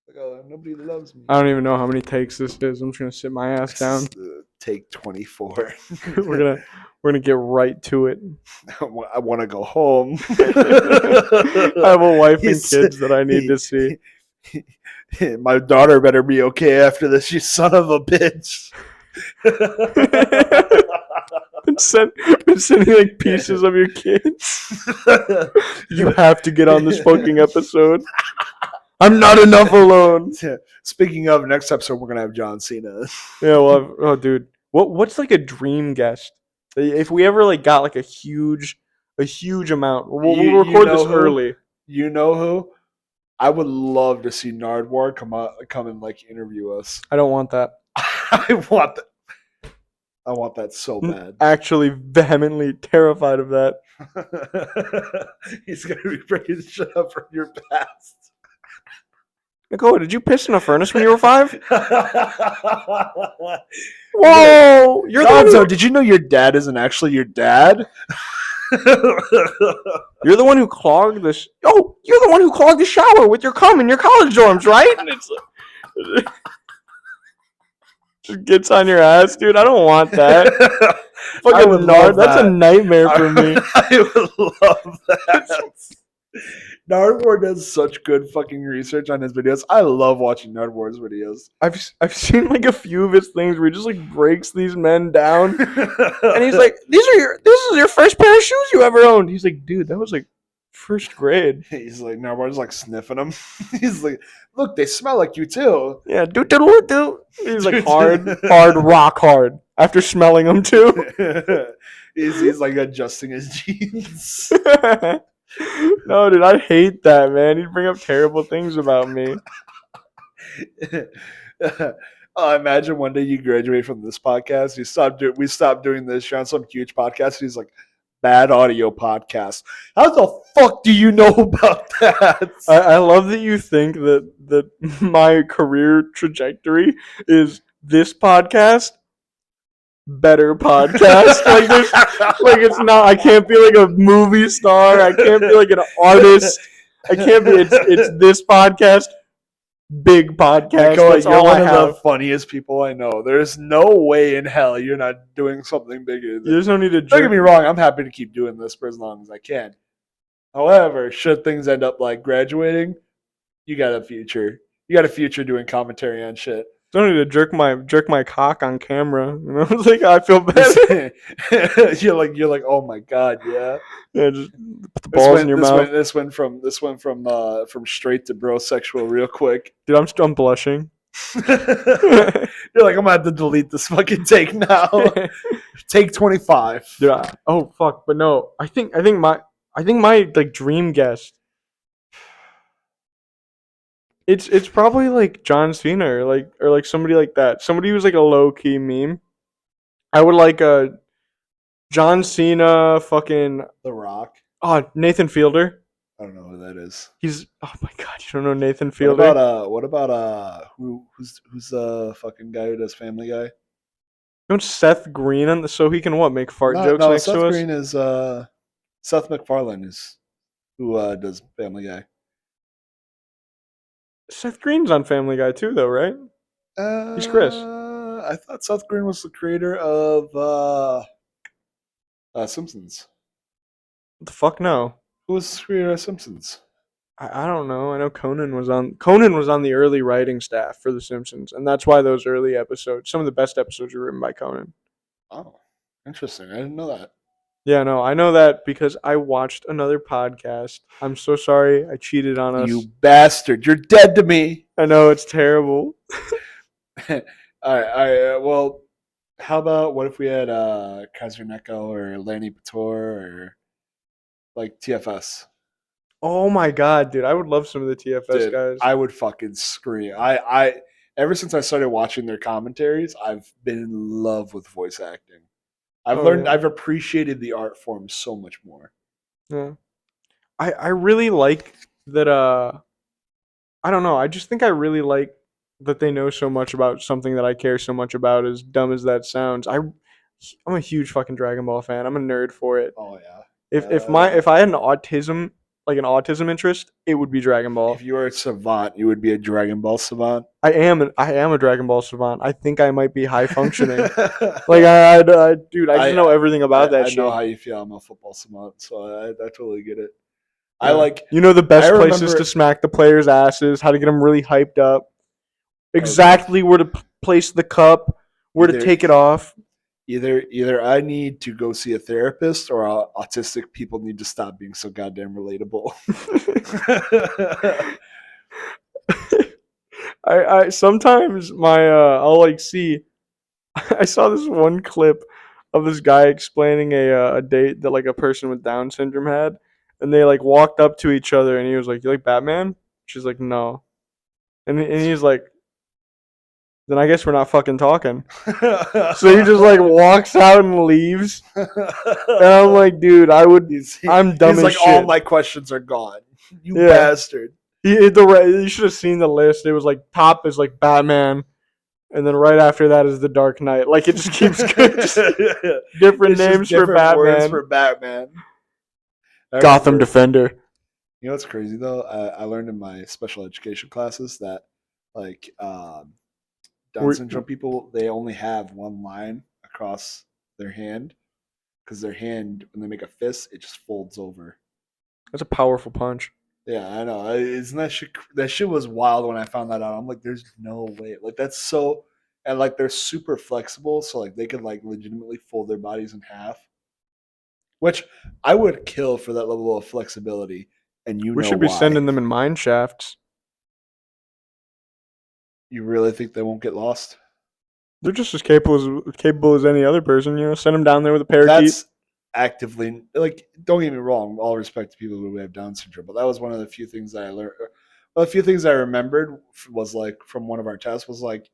Like, oh, nobody loves me. I don't even know how many takes this is. I'm just gonna sit my ass down. Take 24. we're gonna get right to it. I want to go home. I have a wife and kids that I need to see. My daughter better be okay after this, you son of a bitch. been sending like pieces of your kids. You have to get on this fucking episode. I'm not enough alone. Speaking of, next episode we're gonna have John Cena. Yeah, well, oh, dude, what's like a dream guest? If we ever like got like a huge amount, we'll record this early. You know who? I would love to see Nardwuar come and like interview us. I don't want that. I want that so bad. I'm actually vehemently terrified of that. He's gonna be bringing shit up from your past. Nakoa, did you piss in a furnace when you were 5? Whoa! You're Gonzo, did you know your dad isn't actually your dad? You're the one who clogged the. You're the one who clogged the shower with your cum in your college dorms, right? Just gets on your ass, dude. I don't want that. Fucking Nard, that's a nightmare for me. I would love that. Nardwuar does such good fucking research on his videos. I love watching Nardwuar's videos. I've seen like a few of his things where he just like breaks these men down, and he's like, "This is your first pair of shoes you ever owned." He's like, "Dude, that was like first grade." He's like, Nardwuar's like sniffing them. He's like, "Look, they smell like you too." Yeah, do. He's like hard, rock hard. After smelling them too, he's like adjusting his jeans. No, dude, I hate that, man. He'd bring up terrible things about me. Imagine one day you graduate from this podcast. We stopped doing this. You're on some huge podcast. He's like, bad audio podcast. How the fuck do you know about that? I love that you think that my career trajectory is this podcast. Better podcast. like it's not. I can't be like a movie star. I can't be like an artist. I can't be. It's this podcast. Big podcast. That's you're one of the funniest people I know. There's no way in hell you're not doing something bigger. There's no need to. Don't get me wrong. I'm happy to keep doing this for as long as I can. However, should things end up like graduating, you got a future. You got a future doing commentary on shit. Don't need to jerk my cock on camera. You know, it's like I feel better. you're like, oh my god, yeah. Yeah, just put the balls in your mouth. This went from straight to brosexual real quick. Dude, I'm blushing. You're like, I'm gonna have to delete this fucking take now. Take 25. Dude, oh fuck, but no, I think my like dream guest. It's probably like John Cena or like somebody like that. Somebody who's like a low key meme. I would like John Cena, fucking The Rock. Oh, Nathan Fielder. I don't know who that is. He's oh my god, you don't know Nathan Fielder? What about who's the fucking guy who does Family Guy? You know Seth Green on so he can what make fart jokes next Seth to us? Green is Seth MacFarlane is who does Family Guy. Seth Green's on Family Guy too, though, right? He's Chris. I thought Seth Green was the creator of Simpsons. What the fuck, no? Who was the creator of Simpsons? I don't know. I know Conan was on the early writing staff for The Simpsons, and that's why those early episodes, some of the best episodes, were written by Conan. Oh, interesting. I didn't know that. Yeah, no, I know that because I watched another podcast. I'm so sorry I cheated on us. You bastard! You're dead to me. I know, it's terrible. All right. Well, how about what if we had Kaiser Neko or Lanny Pator or like TFS? Oh my god, dude! I would love some of the TFS guys. I would fucking scream. I ever since I started watching their commentaries, I've been in love with voice acting. I've appreciated the art form so much more. Yeah. I really like that I don't know, I just think I really like that they know so much about something that I care so much about, as dumb as that sounds. I'm a huge fucking Dragon Ball fan. I'm a nerd for it. Oh yeah. If I had an autism like an autism interest, it would be Dragon Ball. If you were a savant, you would be a Dragon Ball savant. I am a Dragon Ball savant. I think I might be high functioning. Like dude, I just know everything about that I shit. know how you feel. I'm a football savant, so I totally get it. Yeah. I like. You know the best I places remember- to smack the players' asses, how to get them really hyped up, exactly where to place the cup, where to Either- take it off. Either I need to go see a therapist, or autistic people need to stop being so goddamn relatable. I sometimes I'll like see. I saw this one clip of this guy explaining a date that like a person with Down syndrome had, and they like walked up to each other, and he was like, "You like Batman?" She's like, "No," and he's like, "Then I guess we're not fucking talking." So he just like walks out and leaves, and I'm like, "Dude, I'm dumb He's as like, shit." all my questions are gone. You Yeah. bastard. You should have seen the list. It was like top is like Batman, and then right after that is the Dark Knight. Like it just keeps going. Just different It's just names for different words Batman. for Batman. I Gotham remember- Defender. You know what's crazy though? I learned in my special education classes that like Down syndrome people, they only have one line across their hand, because their hand, when they make a fist, it just folds over. That's a powerful punch. Yeah, I know. Isn't that shit? That shit was wild when I found that out. I'm like, there's no way. Like that's so, and like they're super flexible, so like they could like legitimately fold their bodies in half. Which I would kill for that level of flexibility. And We should be sending them in mine shafts. You really think they won't get lost? They're just as capable as any other person. You know, send them down there with a parakeet. That's actively, like, don't get me wrong, all respect to people who have Down syndrome, but that was one of the few things that I learned. Well, a few things I remembered was like from one of our tests was like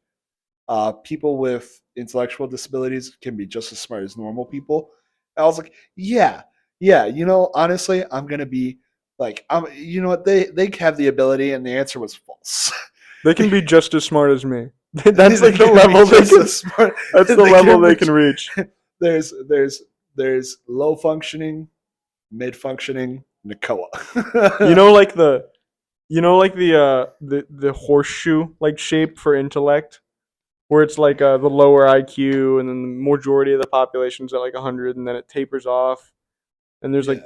people with intellectual disabilities can be just as smart as normal people. And I was like, yeah, you know, honestly, I'm gonna be like, you know what, they have the ability, and the answer was false. They can be just as smart as me. That's like the level they can. That's the level they can reach. There's low functioning, mid functioning, Nakoa. the horseshoe like shape for intellect, where it's like the lower IQ, and then the majority of the population's at like 100, and then it tapers off, and there's like,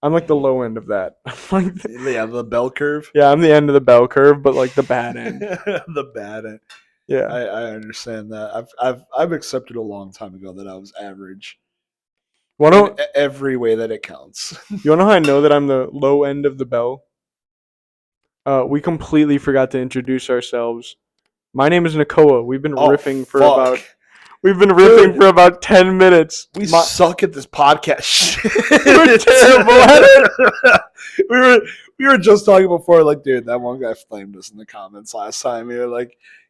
I'm like the low end of that. The bell curve. Yeah, I'm the end of the bell curve, but like the bad end. The bad end. Yeah, I understand that. I've accepted a long time ago that I was average. in Every way that it counts. You wanna know how I know that I'm the low end of the bell? We completely forgot to introduce ourselves. My name is Nakoa. We've been riffing for about 10 minutes. We suck at this podcast shit. We're terrible at it. We were just talking before, like, dude, that one guy flamed us in the comments last time.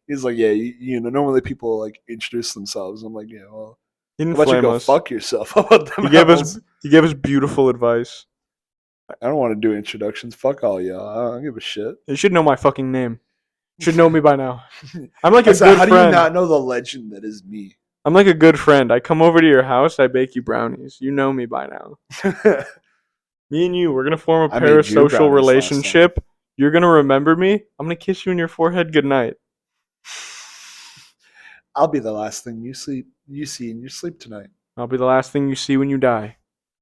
He's like, yeah, you know, normally people like introduce themselves. I'm like, yeah, well, He didn't why don't you flame go us. fuck yourself? How about them He gave apples? us beautiful advice. I don't want to do introductions. Fuck all y'all. I don't give a shit. You should know my fucking name. You should know me by now. I'm like a So good how friend. do you not know the legend that is me? I'm like a good friend. I come over to your house. I bake you brownies. You know me by now. Me and you, we're gonna form a I made you parasocial brownies last relationship. You're gonna remember me. I'm gonna kiss you in your forehead goodnight. I'll be the last thing you see in your sleep tonight. I'll be the last thing you see when you die.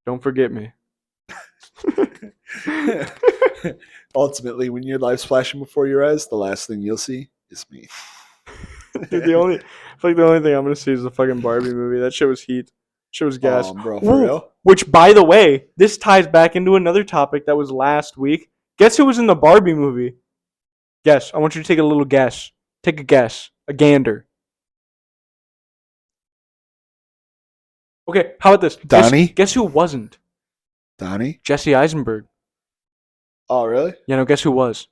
Don't forget me. Ultimately, when your life's flashing before your eyes, the last thing you'll see is me. Dude, the only thing I'm gonna see is the fucking Barbie movie. That shit was heat. Shit was gas. Bro, for real? Which, by the way, this ties back into another topic that was last week. Guess who was in the Barbie movie? Guess. I want you to take a little guess. Take a guess. A gander. Okay, how about this? Donnie? Guess who wasn't? Donnie? Jesse Eisenberg. Oh, really? Yeah, no, guess who was?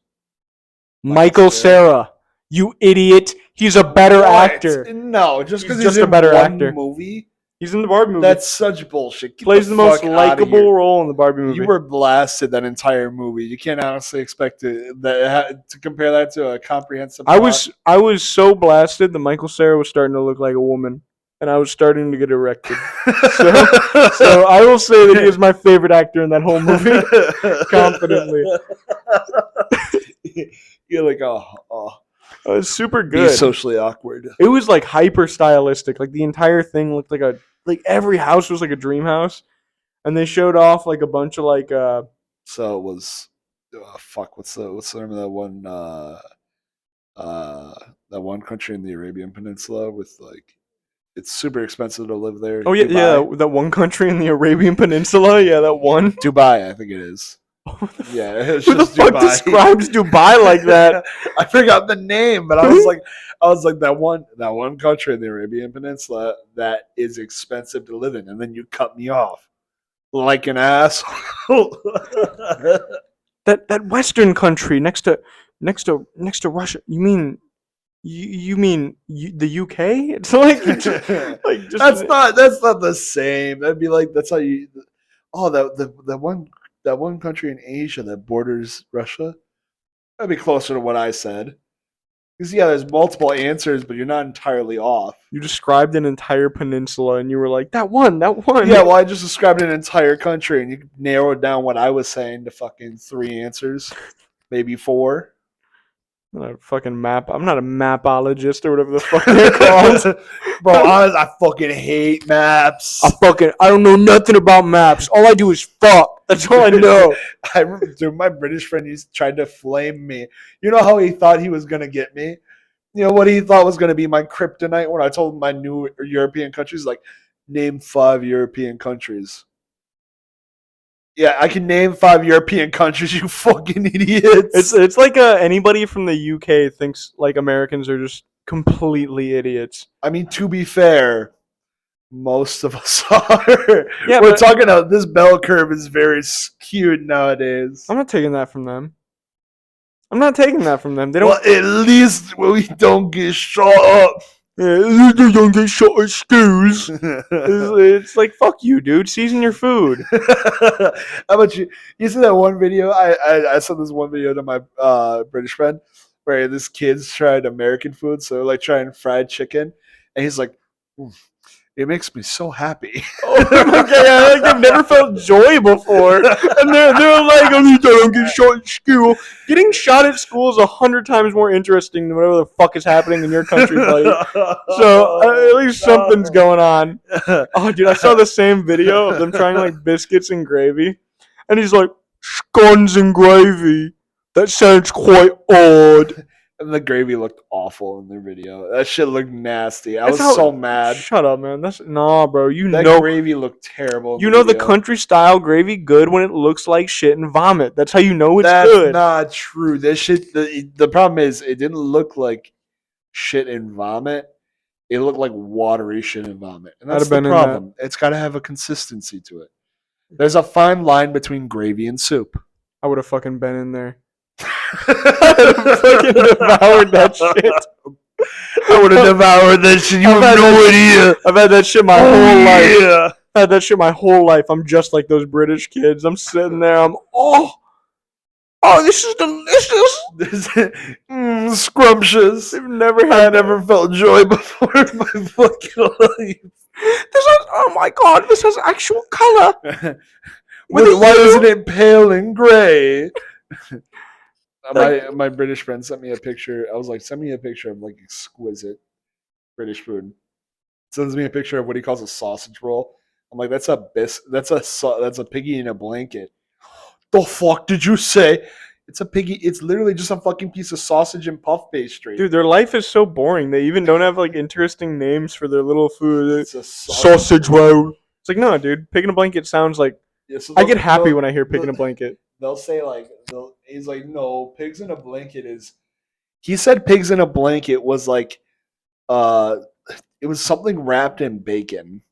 Michael Michael Cera. You idiot. He's a better What? actor. No, just because He's he's just a in better one actor. movie? He's in the Barbie movie. That's such bullshit. Get Plays the most fuck outta likable here. role in the Barbie movie. You were blasted that entire movie. You can't honestly expect to compare that to a comprehensive plot. I was so blasted that Michael Cera was starting to look like a woman. and I was starting to get erected. So I will say that he is my favorite actor in that whole movie, confidently. You're like, oh, It was super be good. socially awkward. It was like hyper stylistic. Like the entire thing looked like every house was like a dream house, and they showed off like a bunch of like So it was, fuck. What's the name of that one country in the Arabian Peninsula with like it's super expensive to live there. oh yeah Dubai. that one country in the Arabian Peninsula, yeah, that one. Dubai, I think it is. Yeah, it's Who the just fuck Dubai. describes Dubai like that? I forgot the name, but I was like that one country in the Arabian Peninsula that is expensive to live in, and then you cut me off like an asshole. That Western country next to Russia. You mean the UK? It's like just that's not the same. That'd be like that's how you. Oh, that one country in Asia that borders Russia. That'd be closer to what I said. Because yeah, there's multiple answers, but you're not entirely off. you described an entire peninsula, and you were like that one. Yeah, well, I just described an entire country, and you narrowed down what I was saying to fucking 3 answers, maybe 4. I'm not a fucking map. I'm not a mapologist or whatever the fuck they're called. Bro, I fucking hate maps. I don't know nothing about maps. All I do is fuck. That's all I know. Dude, my British friend tried to flame me. You know how he thought he was gonna get me? You know what he thought was gonna be my kryptonite when I told him my new European countries? Like, name 5 European countries. Yeah, I can name 5 European countries, you fucking idiots. It's like anybody from the UK thinks like Americans are just completely idiots. I mean, to be fair, most of us are. Yeah, We're but talking about this bell curve is very skewed nowadays. I'm not taking that from them. I'm not taking that from them. They don't. Well, at least we don't get shot up. Yeah, they don't get shot at schools. It's like fuck you, dude. Season your food. How about you? You see that one video? I sent this one video to my British friend where this kid's tried American food, so like trying fried chicken, and he's like, "It makes me so happy." Oh my god! Like they've never felt joy before, and they're like, "Oh, you don't get shot at school." Getting shot at school is 100 times more interesting than whatever the fuck is happening in your country, buddy. So at least something's going on. Oh, dude, I saw the same video of them trying like biscuits and gravy, and he's like, "Scones and gravy. That sounds quite odd." And the gravy looked awful in their video. That shit looked nasty. I was That's how- so mad. Shut up, man. That's nah, bro. You That know, gravy looked terrible. you know the country style gravy good when it looks like shit and vomit. That's how you know it's That's good. not true. That shit. The problem is it didn't look like shit and vomit. It looked like watery shit and vomit, and I'd that's have the been in that. problem. It's got to have a consistency to it. There's a fine line between gravy and soup. I would have fucking been in there. Fucking devoured that shit. I would have devoured that shit. You have no idea. I've had that shit my whole life. Yeah. I've had that shit my whole life. I'm just like those British kids. I'm sitting there. Oh, this is delicious. Scrumptious. I've never I had. never felt joy before in my fucking life. Oh my god, this has actual color. Why isn't it pale and gray? My British friend sent me a picture. I was like, send me a picture of like exquisite British food. Sends me a picture of what he calls a sausage roll. I'm like, that's a piggy in a blanket. The fuck did you say? It's a piggy. It's literally just a fucking piece of sausage and puff pastry. Dude, their life is so boring. They even don't have like interesting names for their little food. It's a Sausage roll. It's like, no, dude. Pig in a blanket sounds like. Yeah, so I get happy when I hear pig in a blanket. They'll say like, he's like, no, pigs in a blanket is. He said pigs in a blanket was like, it was something wrapped in bacon.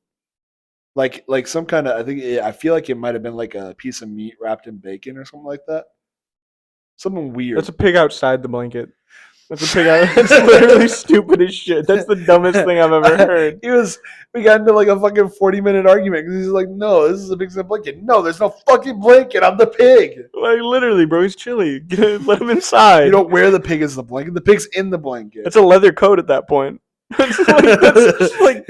Like some kind of, I feel like it might have been like a piece of meat wrapped in bacon or something like that. Something weird. That's a pig outside the blanket. That's a pig out. That's literally stupid as shit. That's the dumbest thing I've ever heard. We got into like a fucking 40-minute argument because he's like, no, this is a pig in a blanket. No, there's no fucking blanket. I'm the pig. Like literally, bro, he's chilly. Let him inside. You don't wear the pig as the blanket. The pig's in the blanket. It's a leather coat at that point. It's like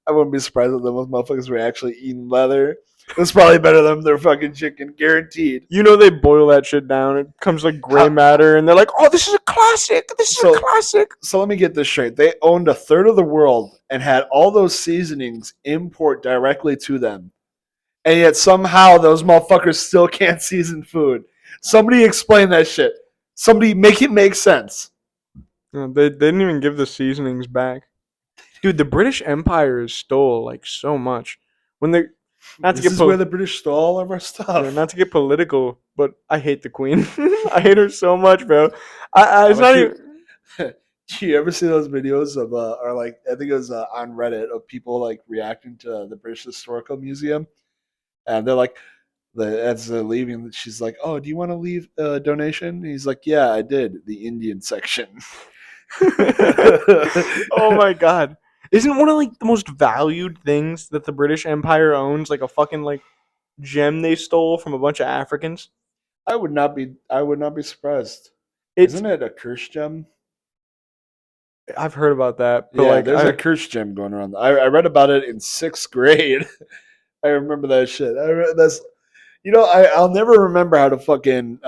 I wouldn't be surprised if those motherfuckers were actually eating leather. It's probably better than their fucking chicken, guaranteed. You know they boil that shit down. It comes like gray matter, and they're like, "Oh, this is a classic. This is a classic." So let me get this straight. They owned a third of the world and had all those seasonings import directly to them. And yet somehow those motherfuckers still can't season food. Somebody explain that shit. Somebody make it make sense. They didn't even give the seasonings back. Dude, the British Empire stole like so much. When they This is where the British stole all of our stuff. not to get political, but I hate the Queen. I hate her so much, bro. It's not even. Do you ever see those videos of or like I think it was on Reddit of people like reacting to the British Historical Museum, and they're like, as they're leaving, she's like, "Oh, do you want to leave a donation?" And he's like, "Yeah, I did. The Indian section." Oh my god. Isn't one of like the most valued things that the British Empire owns like a fucking like gem they stole from a bunch of Africans? I would not be. I would not be surprised. It's Isn't it a curse gem? I've heard about that, but Yeah, like there's a curse gem going around. I read about it in 6th grade. I remember that shit. That's I'll never remember how to fucking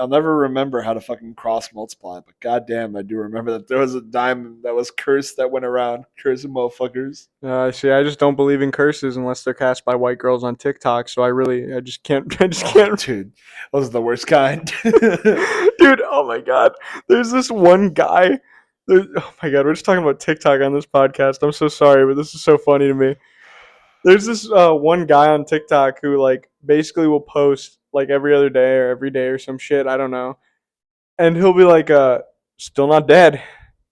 cross multiply, but goddamn, I do remember that there was a diamond that was cursed that went around cursing motherfuckers. see, I just don't believe in curses unless they're cast by white girls on TikTok. So I just can't, I just can't, Dude, those are the worst kind. dude. Oh my god, there's this one guy. Oh my god, we're just talking about TikTok on this podcast. I'm so sorry, but this is so funny to me. There's this one guy on TikTok who like basically will post like every other day or every day or some shit. I don't know, and he'll be like, "Still not dead.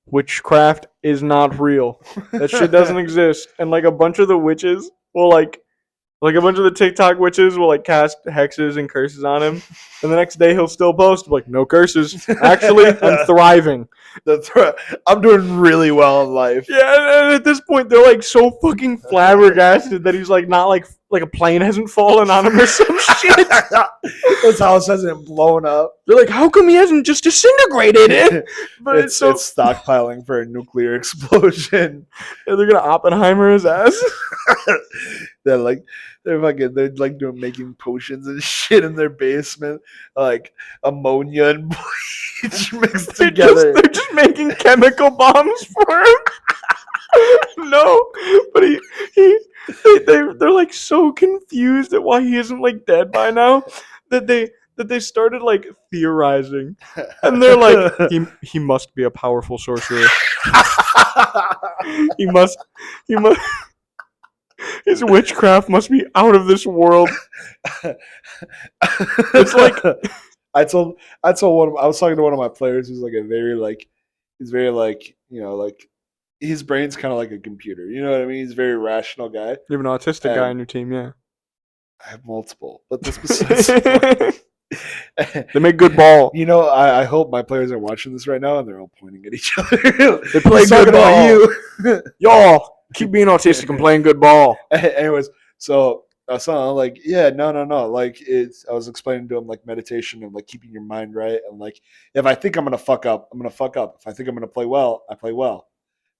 Witchcraft is not real. That shit doesn't exist." And like a bunch of the witches will like a bunch of the TikTok witches will like cast hexes and curses on him, and the next day he'll still post like, "No curses. Actually, I'm thriving. I'm doing really well in life." Yeah, and at this point they're like so fucking flabbergasted that he's like not like a plane hasn't fallen on him or some shit. His house hasn't blown up. They're like, how come he hasn't just disintegrated? But it's stockpiling for a nuclear explosion. They're gonna Oppenheimer his ass. they're making potions and shit in their basement, like ammonia and bleach mixed together. They're just making chemical bombs for him. No, but they're like so confused at why he isn't like dead by now that they started like theorizing, and they're like, he must be a powerful sorcerer. he must his witchcraft must be out of this world. It's like I was talking to one of my players who's like he's very his brain's kind of like a computer. You know what I mean? He's a very rational guy. You have an autistic guy on your team, yeah. I have multiple, but this besides. They make good ball. I hope my players are watching this right now and they're all pointing at each other. They play good ball. You. Y'all keep being autistic and playing good ball. Anyways, so I was like, yeah, no. Like I was explaining to him like meditation and like keeping your mind right, and like if I think I'm gonna fuck up, I'm gonna fuck up. If I think I'm gonna play well, I play well.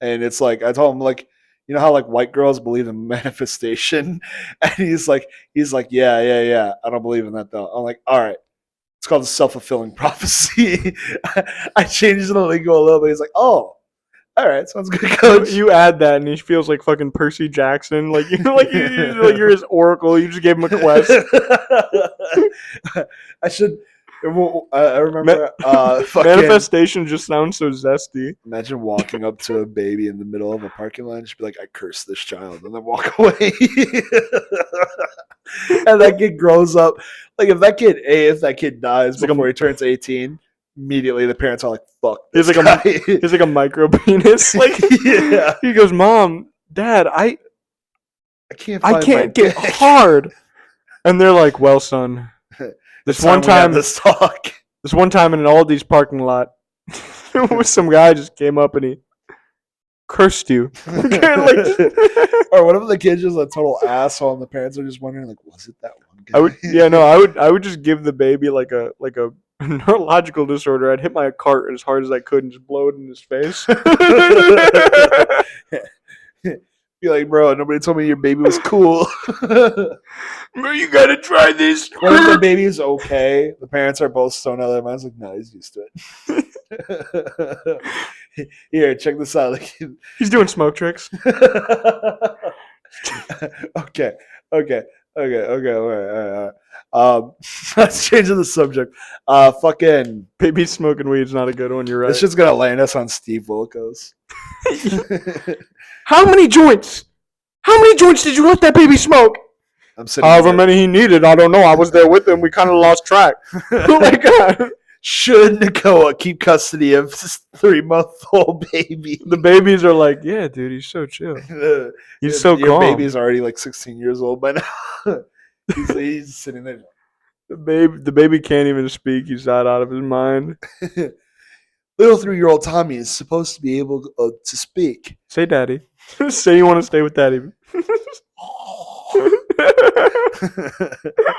And it's like I told him like, how like white girls believe in manifestation, and he's like, yeah. I don't believe in that though. I'm like, all right. It's called a self-fulfilling prophecy. I changed the lingo a little bit. He's like, oh, all right, sounds good, coach. You add that, and he feels like fucking Percy Jackson. Like you're his oracle. You just gave him a quest. I should. I remember. Manifestation just sounds so zesty. Imagine walking up to a baby in the middle of a parking lot and just be like, "I curse this child," and then walk away. And that kid grows up. Like if that kid dies before he turns 18, immediately the parents are like, "Fuck." He's like a micro penis. Like yeah. He goes, "Mom, Dad, I can't get hard." And they're like, "Well, son, this one time in an Aldi's parking lot, some guy just came up and he cursed you." Or what if the kid's just a total asshole and the parents are just wondering, like, was it that one guy? I would just give the baby like a neurological disorder. I'd hit my cart as hard as I could and just blow it in his face. Be like, bro, nobody told me your baby was cool. Bro, you gotta try this. What if the baby is okay? The parents are both stoned out of their minds. Like, no, he's used to it. Here, check this out. He's doing smoke tricks. Okay. All right. Let's change the subject. Fucking. Baby smoking weed's not a good one. You're right. This shit's gonna land us on Steve Wilkos. How many joints? How many joints did you let that baby smoke? I'm sitting. However many he needed, I don't know. I was there with him. We kind of lost track. Oh my god. Should Nakoa keep custody of this 3-month-old baby? The babies are like, yeah, dude, he's so chill. He's so Your calm. baby's already like 16 years old by now. he's sitting there. The baby can't even speak. He's not out of his mind. Little 3-year-old Tommy is supposed to be able to speak. Say daddy. Say you want to stay with daddy.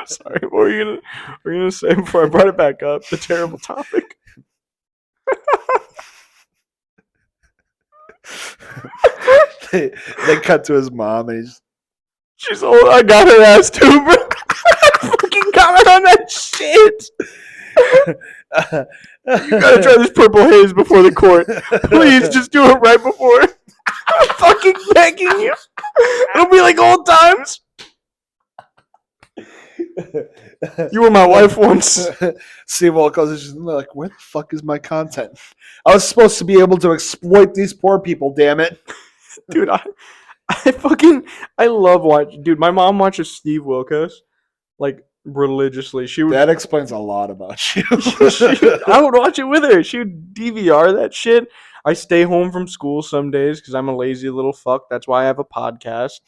Sorry, what were you gonna say before I brought it back up? The terrible topic. they cut to his mom and she's old. I got her ass too, bro. I fucking got her on that shit. You gotta try this purple haze before the court. Please, just do it right before. I'm fucking begging you. It'll be like old times. You were my wife once. Steve Wilkos is just like, where the fuck is my content? I was supposed to be able to exploit these poor people, damn it. Dude, I love watching. Dude, my mom watches Steve Wilkos like religiously. That explains a lot about you. I would watch it with her. She would DVR that shit. I stay home from school some days because I'm a lazy little fuck. That's why I have a podcast.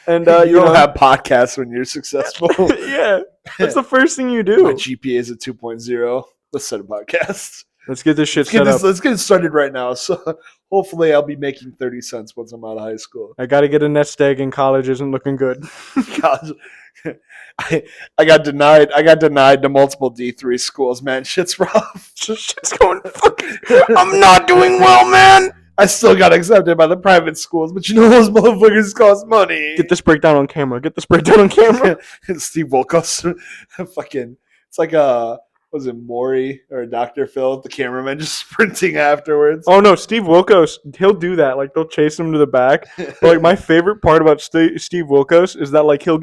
And you don't have podcasts when you're successful. Yeah, that's the first thing you do. My GPA is at 2.0. Let's set a podcast. Let's get this shit set up. Let's get it started right now. So hopefully I'll be making 30 cents once I'm out of high school. I got to get a nest egg and college isn't looking good. College. I got denied. I got denied to multiple D3 schools, man. Shit's rough. Shit's going fucking. I'm not doing well, man. I still got accepted by the private schools, but you know those motherfuckers cost money. Get this breakdown on camera. Steve Wilkos, fucking. It's like was it Maury or Dr. Phil, the cameraman, just sprinting afterwards? Oh no, Steve Wilkos, he'll do that. Like they'll chase him to the back. But like my favorite part about Steve Wilkos is that like he'll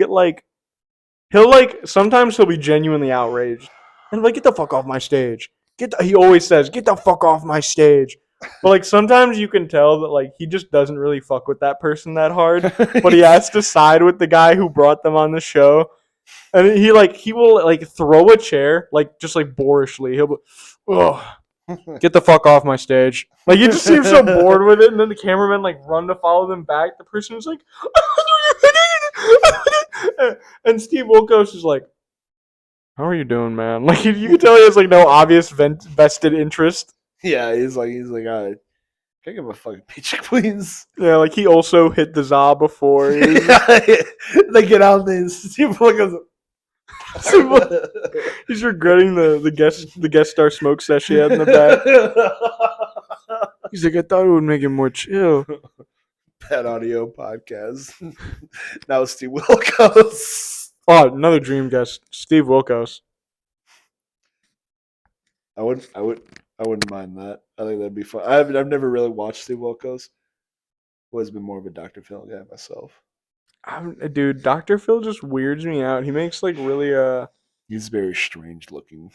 sometimes he'll be genuinely outraged and like get the fuck off my stage. He always says get the fuck off my stage. But like sometimes you can tell that like he just doesn't really fuck with that person that hard. But he has to side with the guy who brought them on the show. And he will like throw a chair like just like boorishly. He'll be, oh, get the fuck off my stage. Like you just seem so bored with it, and then the cameramen like run to follow them back. The person's like, and Steve Wilkos is like, "How are you doing, man?" Like you can tell he has like no obvious vested interest. Yeah, he's like, all right. Can I give him a fucking paycheck, please? Yeah, like he also hit the za before. They get out there. Steve Wilkos. He's regretting the guest star smoke session he had in the back. He's like, I thought it would make it more chill. Bad audio podcast. Now it's Steve Wilkos. Oh, another dream guest, Steve Wilkos. I wouldn't mind that. I think that'd be fun. I've never really watched Steve Wilkos. Always been more of a Dr. Phil guy myself. Dude, Dr. Phil just weirds me out. He makes like really He's very strange looking.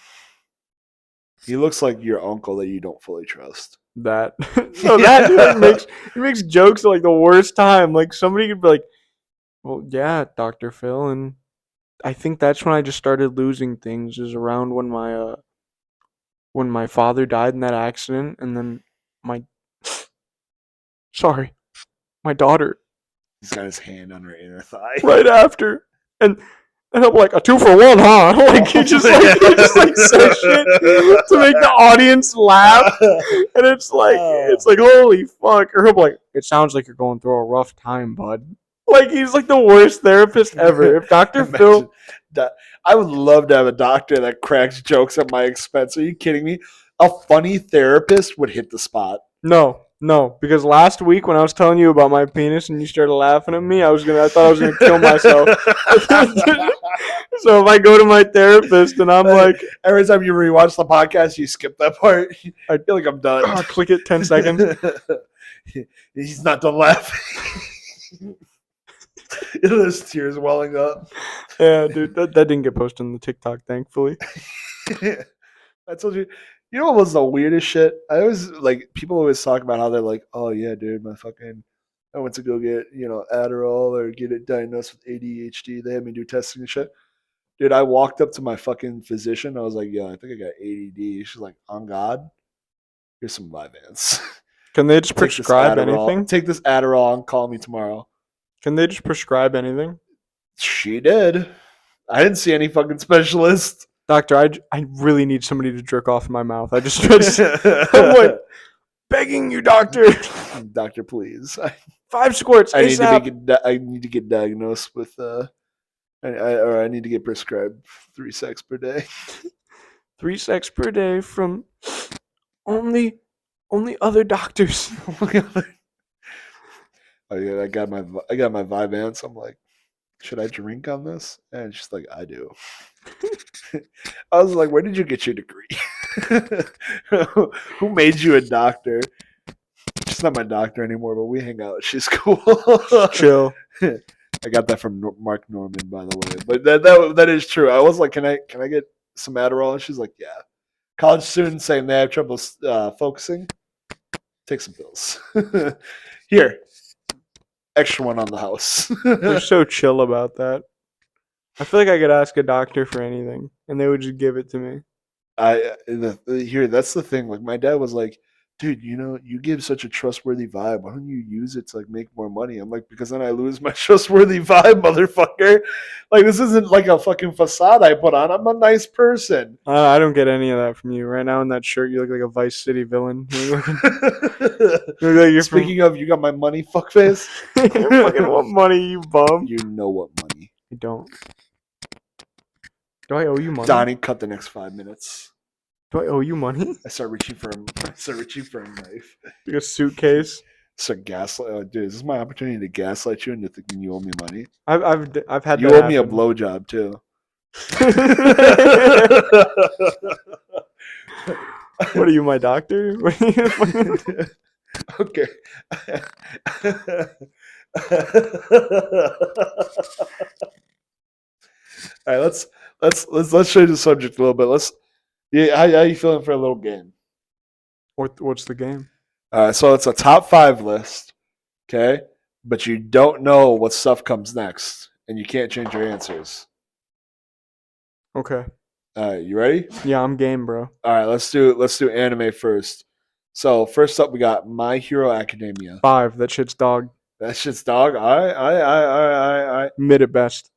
He looks like your uncle that you don't fully trust. That no, that dude he makes jokes at like the worst time. Like somebody could be like, "Well, yeah, Dr. Phil," and I think that's when I just started losing things. Is around when my father died in that accident, and then my daughter. He's got his hand on her inner thigh. Right after. And I'm like, a 2-for-1, huh? Like he just says shit to make the audience laugh. And it's like holy fuck. Or he'll be like, it sounds like you're going through a rough time, bud. Like he's like the worst therapist ever. If Dr. Phil, I would love to have a doctor that cracks jokes at my expense. Are you kidding me? A funny therapist would hit the spot. No, No, because last week when I was telling you about my penis and you started laughing at me, I thought I was gonna kill myself. So if I go to my therapist and I'm like, every time you rewatch the podcast, you skip that part. I I feel like I'm done. click it 10 seconds. He's not done laughing. There's tears welling up. Yeah, dude, that didn't get posted on the TikTok, thankfully. I told you. You know what was the weirdest shit? I always like people always talk about how they're like, oh yeah, dude, I went to go get Adderall or get it diagnosed with ADHD. They had me do testing and shit. Dude, I walked up to my fucking physician. I was like, yeah, I think I got ADD. She's like, on God, here's some Vyvanse. Can they just Take this prescribe Adderall. anything? Take this Adderall and call me tomorrow. Can they just prescribe anything? She did. I didn't see any fucking specialist. Doctor, I really need somebody to jerk off in my mouth. I'm like, begging you, doctor. Doctor, please. 5 squirts. I ASAP. need to get diagnosed with I need to get prescribed 3 sex per day. 3 sex per day from only other doctors. Oh yeah, I got my Vyvanse. I'm like, should I drink on this? And she's like, I do. I was like, where did you get your degree? Who made you a doctor? She's not my doctor anymore, but we hang out. She's cool. Chill. I got that from Mark Norman, by the way. But that is true. I was like, can I get some Adderall? And she's like, yeah. College students saying they have trouble focusing. Take some pills. Here, extra one on the house. They're so chill about that. I feel like I could ask a doctor for anything, and they would just give it to me. That's the thing. Like my dad was like, dude, you give such a trustworthy vibe. Why don't you use it to like make more money? I'm like, because then I lose my trustworthy vibe, motherfucker. Like this isn't like a fucking facade I put on. I'm a nice person. I don't get any of that from you. Right now in that shirt, you look like a Vice City villain. You look like you're Speaking of, you got my money, fuckface. Fucking what money, you bum? You know what money? I don't. Do I owe you money? Donnie, cut the next 5 minutes. Do I owe you money? I start reaching for a knife. Like a suitcase. Start gaslight. Oh, dude, is this my opportunity to gaslight you into thinking you owe me money? I've had. You that owe me a happen. blowjob too. What are you, my doctor? Okay. All right, let's change the subject a little bit. How you feeling for a little game? What's the game? So it's a top 5 list, okay? But you don't know what stuff comes next, and you can't change your answers. Okay. You ready? Yeah, I'm game, bro. All right, let's do anime first. So first up, we got My Hero Academia. 5. That shit's dog. That shit's dog. All right. Mid at best.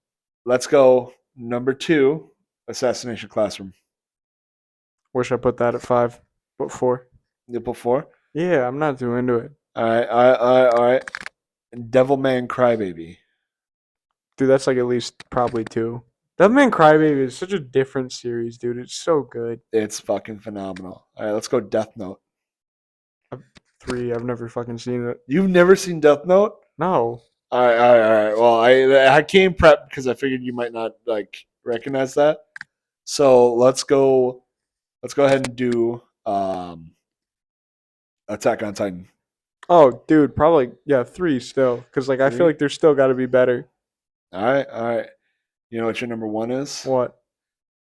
Let's go. Number 2, Assassination Classroom. Wish I put that at 5, but 4. You put 4? Yeah, I'm not too into it. All right. Devilman Crybaby. Dude, that's like at least probably 2. Devilman Crybaby is such a different series, dude. It's so good. It's fucking phenomenal. All right, let's go Death Note. 3. I've never fucking seen it. You've never seen Death Note? No. All right. Well, I came prepped because I figured you might not like recognize that. So let's go ahead and do Attack on Titan. Oh, dude, probably 3 still, because like I 3? feel like there's still got to be better. All right. You know what your number 1 is? What?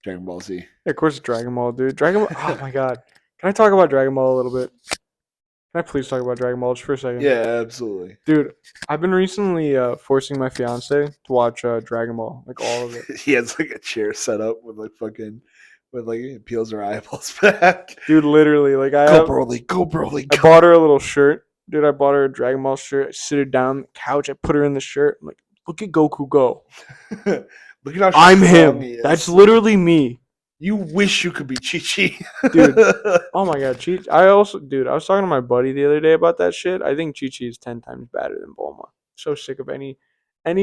Dragon Ball Z. Yeah, of course, it's Dragon Ball, dude. Dragon Ball. Oh my god. Can I talk about Dragon Ball a little bit? Can I please talk about Dragon Ball just for a second? Yeah, absolutely. Dude, I've been recently forcing my fiance to watch Dragon Ball, like all of it. He has like a chair set up with it peels her eyeballs back. Dude, literally, like Go Broly. I bought her a little shirt. Dude, I bought her a Dragon Ball shirt. I sit her down on the couch. I put her in the shirt. I'm like, look at Goku go. Look at how I'm strong him. he is. That's literally me. You wish you could be Chi-Chi. Dude. Oh my god, Chi. I was talking to my buddy the other day about that shit. I think Chi-Chi is 10 times better than Bulma. So sick of any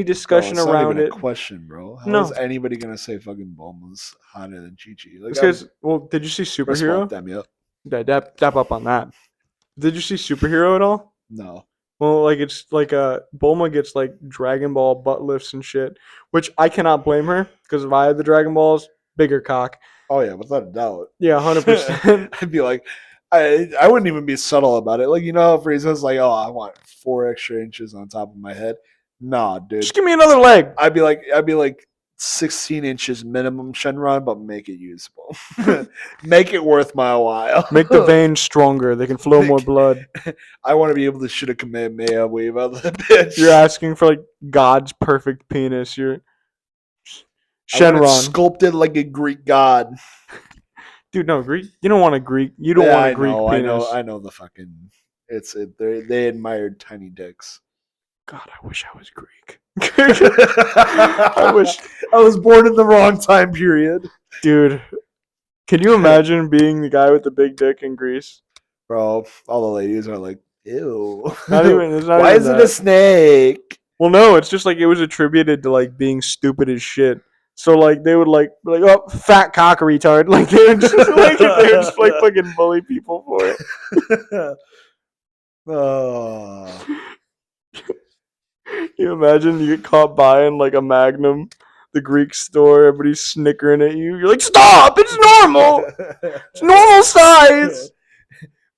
discussion Bro, it's around not even it. a question, bro. How No. is anybody gonna say fucking Bulma's hotter than Chi-Chi? Like, Because, well, did you see first of all, Superhero? damn, yep. Yeah, dap up on that. Did you see Superhero at all? No. Well, like it's like Bulma gets like Dragon Ball butt lifts and shit, which I cannot blame her because if I had the Dragon Balls, bigger cock. Oh yeah, without a doubt. Yeah, 100%. I'd be like, I wouldn't even be subtle about it. Like how Frieza's like, oh, I want 4 extra inches on top of my head. Nah, dude. Just give me another leg. I'd be like 16 inches minimum Shenron, but make it usable. Make it worth my while. Make the veins stronger. They can flow more blood. I want to be able to shoot a Kamehameha wave out of the bitch. You're asking for like God's perfect penis. You're I want it Shenron. sculpted like a Greek god. Dude, no, Greek. You don't want a Greek. You don't want a Greek penis. I know the fucking. They admired tiny dicks. God, I wish I was Greek. I wish I was born in the wrong time period. Dude, can you imagine being the guy with the big dick in Greece? Bro, all the ladies are like, ew. Why is it a snake? Well, no, it's just like it was attributed to like being stupid as shit. So like they would like be like, oh, fat cock retard. Like they would just like fucking bully people for it. Oh. Can you imagine you get caught buying like a Magnum, the Greek store, everybody's snickering at you. You're like, stop! It's normal! It's normal size!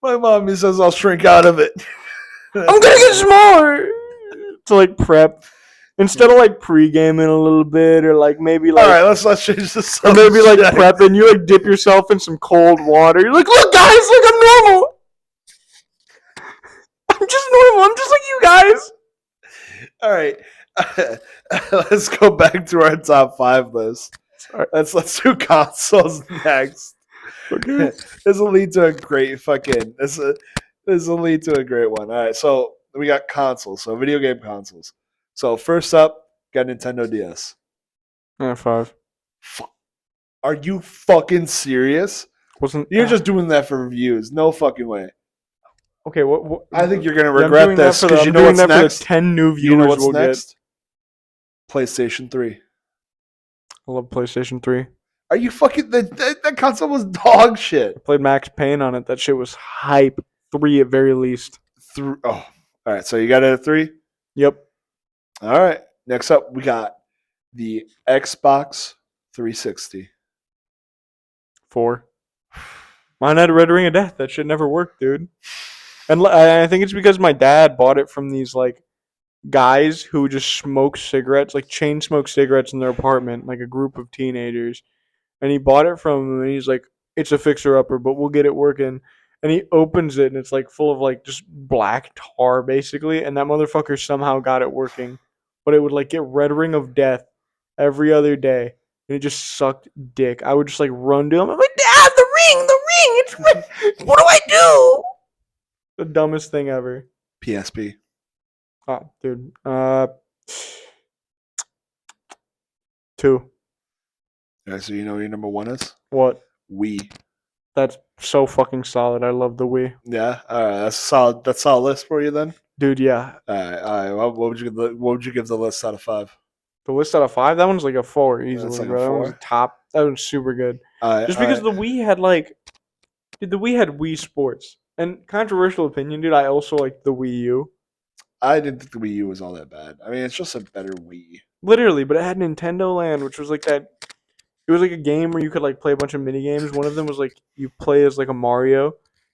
My mommy says I'll shrink out of it. I'm gonna get smaller! To like prep. Instead of like pre-gaming a little bit or like maybe like... Alright, let's change the subject. Or maybe like prepping, you like dip yourself in some cold water. You're like, look guys, look, I'm normal! I'm just normal, I'm just like you guys! All right, let's go back to our top 5 list. Let's do consoles next. Okay. This will lead to a great fucking. This will lead to a great one. All right, so we got consoles, so video game consoles. So first up, got Nintendo DS. 5. Are you fucking serious? You're just doing that for reviews? No fucking way. Okay, what? I think you're gonna regret this because you know what's next. For the 10 new viewers you know what's we'll next? Get? PlayStation 3. I love PlayStation 3. Are you fucking that console was dog shit. I played Max Payne on it. That shit was hype. 3 at very least. All right. So you got it at 3. Yep. All right. Next up, we got the Xbox 360. 4. Mine had a Red Ring of Death. That shit never worked, dude. And I think it's because my dad bought it from these like guys who just smoke cigarettes, like chain smoke cigarettes in their apartment, like a group of teenagers. And he bought it from them, and he's like, "It's a fixer-upper, but we'll get it working." And he opens it, and it's like full of like just black tar, basically. And that motherfucker somehow got it working, but it would like get Red Ring of Death every other day, and it just sucked dick. I would just like run to him. I'm like, "Dad, the ring! It's what do I do?" The dumbest thing ever. PSP. Oh, dude. 2. Yeah, so you know what your number 1 is? What? Wii. That's so fucking solid. I love the Wii. Yeah. All right. That's solid. That's solid list for you then. Dude, yeah. All right. What would you give the list out of 5? The list out of 5. That one's like a 4 easily, like bro. a 4? That one's top. That one's super good. Just because right. the Wii had like, dude, the Wii had Wii Sports. And controversial opinion, dude. I also like the Wii U. I didn't think the Wii U was all that bad. I mean, it's just a better Wii. Literally, but it had Nintendo Land, which was like that. It was like a game where you could like play a bunch of mini games. One of them was like you play as like a Mario,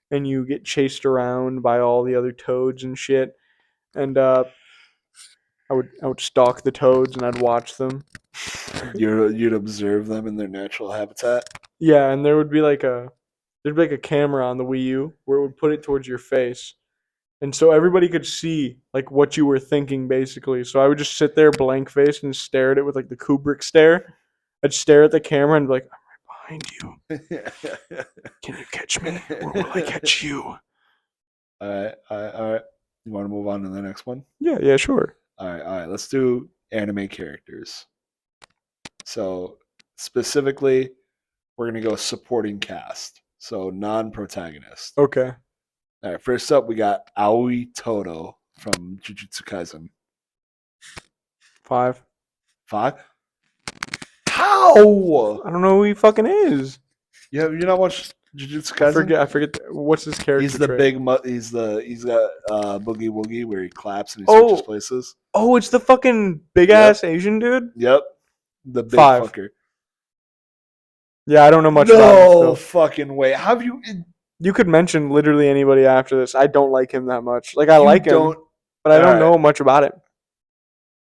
and you get chased around by all the other toads and shit. And I would stalk the toads and I'd watch them. You'd observe them in their natural habitat. Yeah, and there'd be like a camera on the Wii U where it would put it towards your face. And so everybody could see like what you were thinking basically. So I would just sit there blank faced and stare at it with like the Kubrick stare. I'd stare at the camera and be like, I'm right behind you. Can you catch me or will I catch you? All right. You want to move on to the next one? Yeah, sure. All right. Let's do anime characters. So specifically, we're going to go supporting cast. So non-protagonist. Okay. All right. First up, we got Aoi Todo from Jujutsu Kaisen. 5. 5? How? I don't know who he fucking is. Yeah, you not watched Jujutsu I Kaisen? forget. What's his character He's the trait? big. He's got boogie woogie where he claps and he switches Oh, places. oh, it's the fucking big Yep. ass Asian dude. Yep. The big 5. fucker. Yeah, I don't know much about him No still. fucking way. Have you? You could mention literally anybody after this. I don't like him that much. Like I You like him, don't. but I All don't right. know much about him.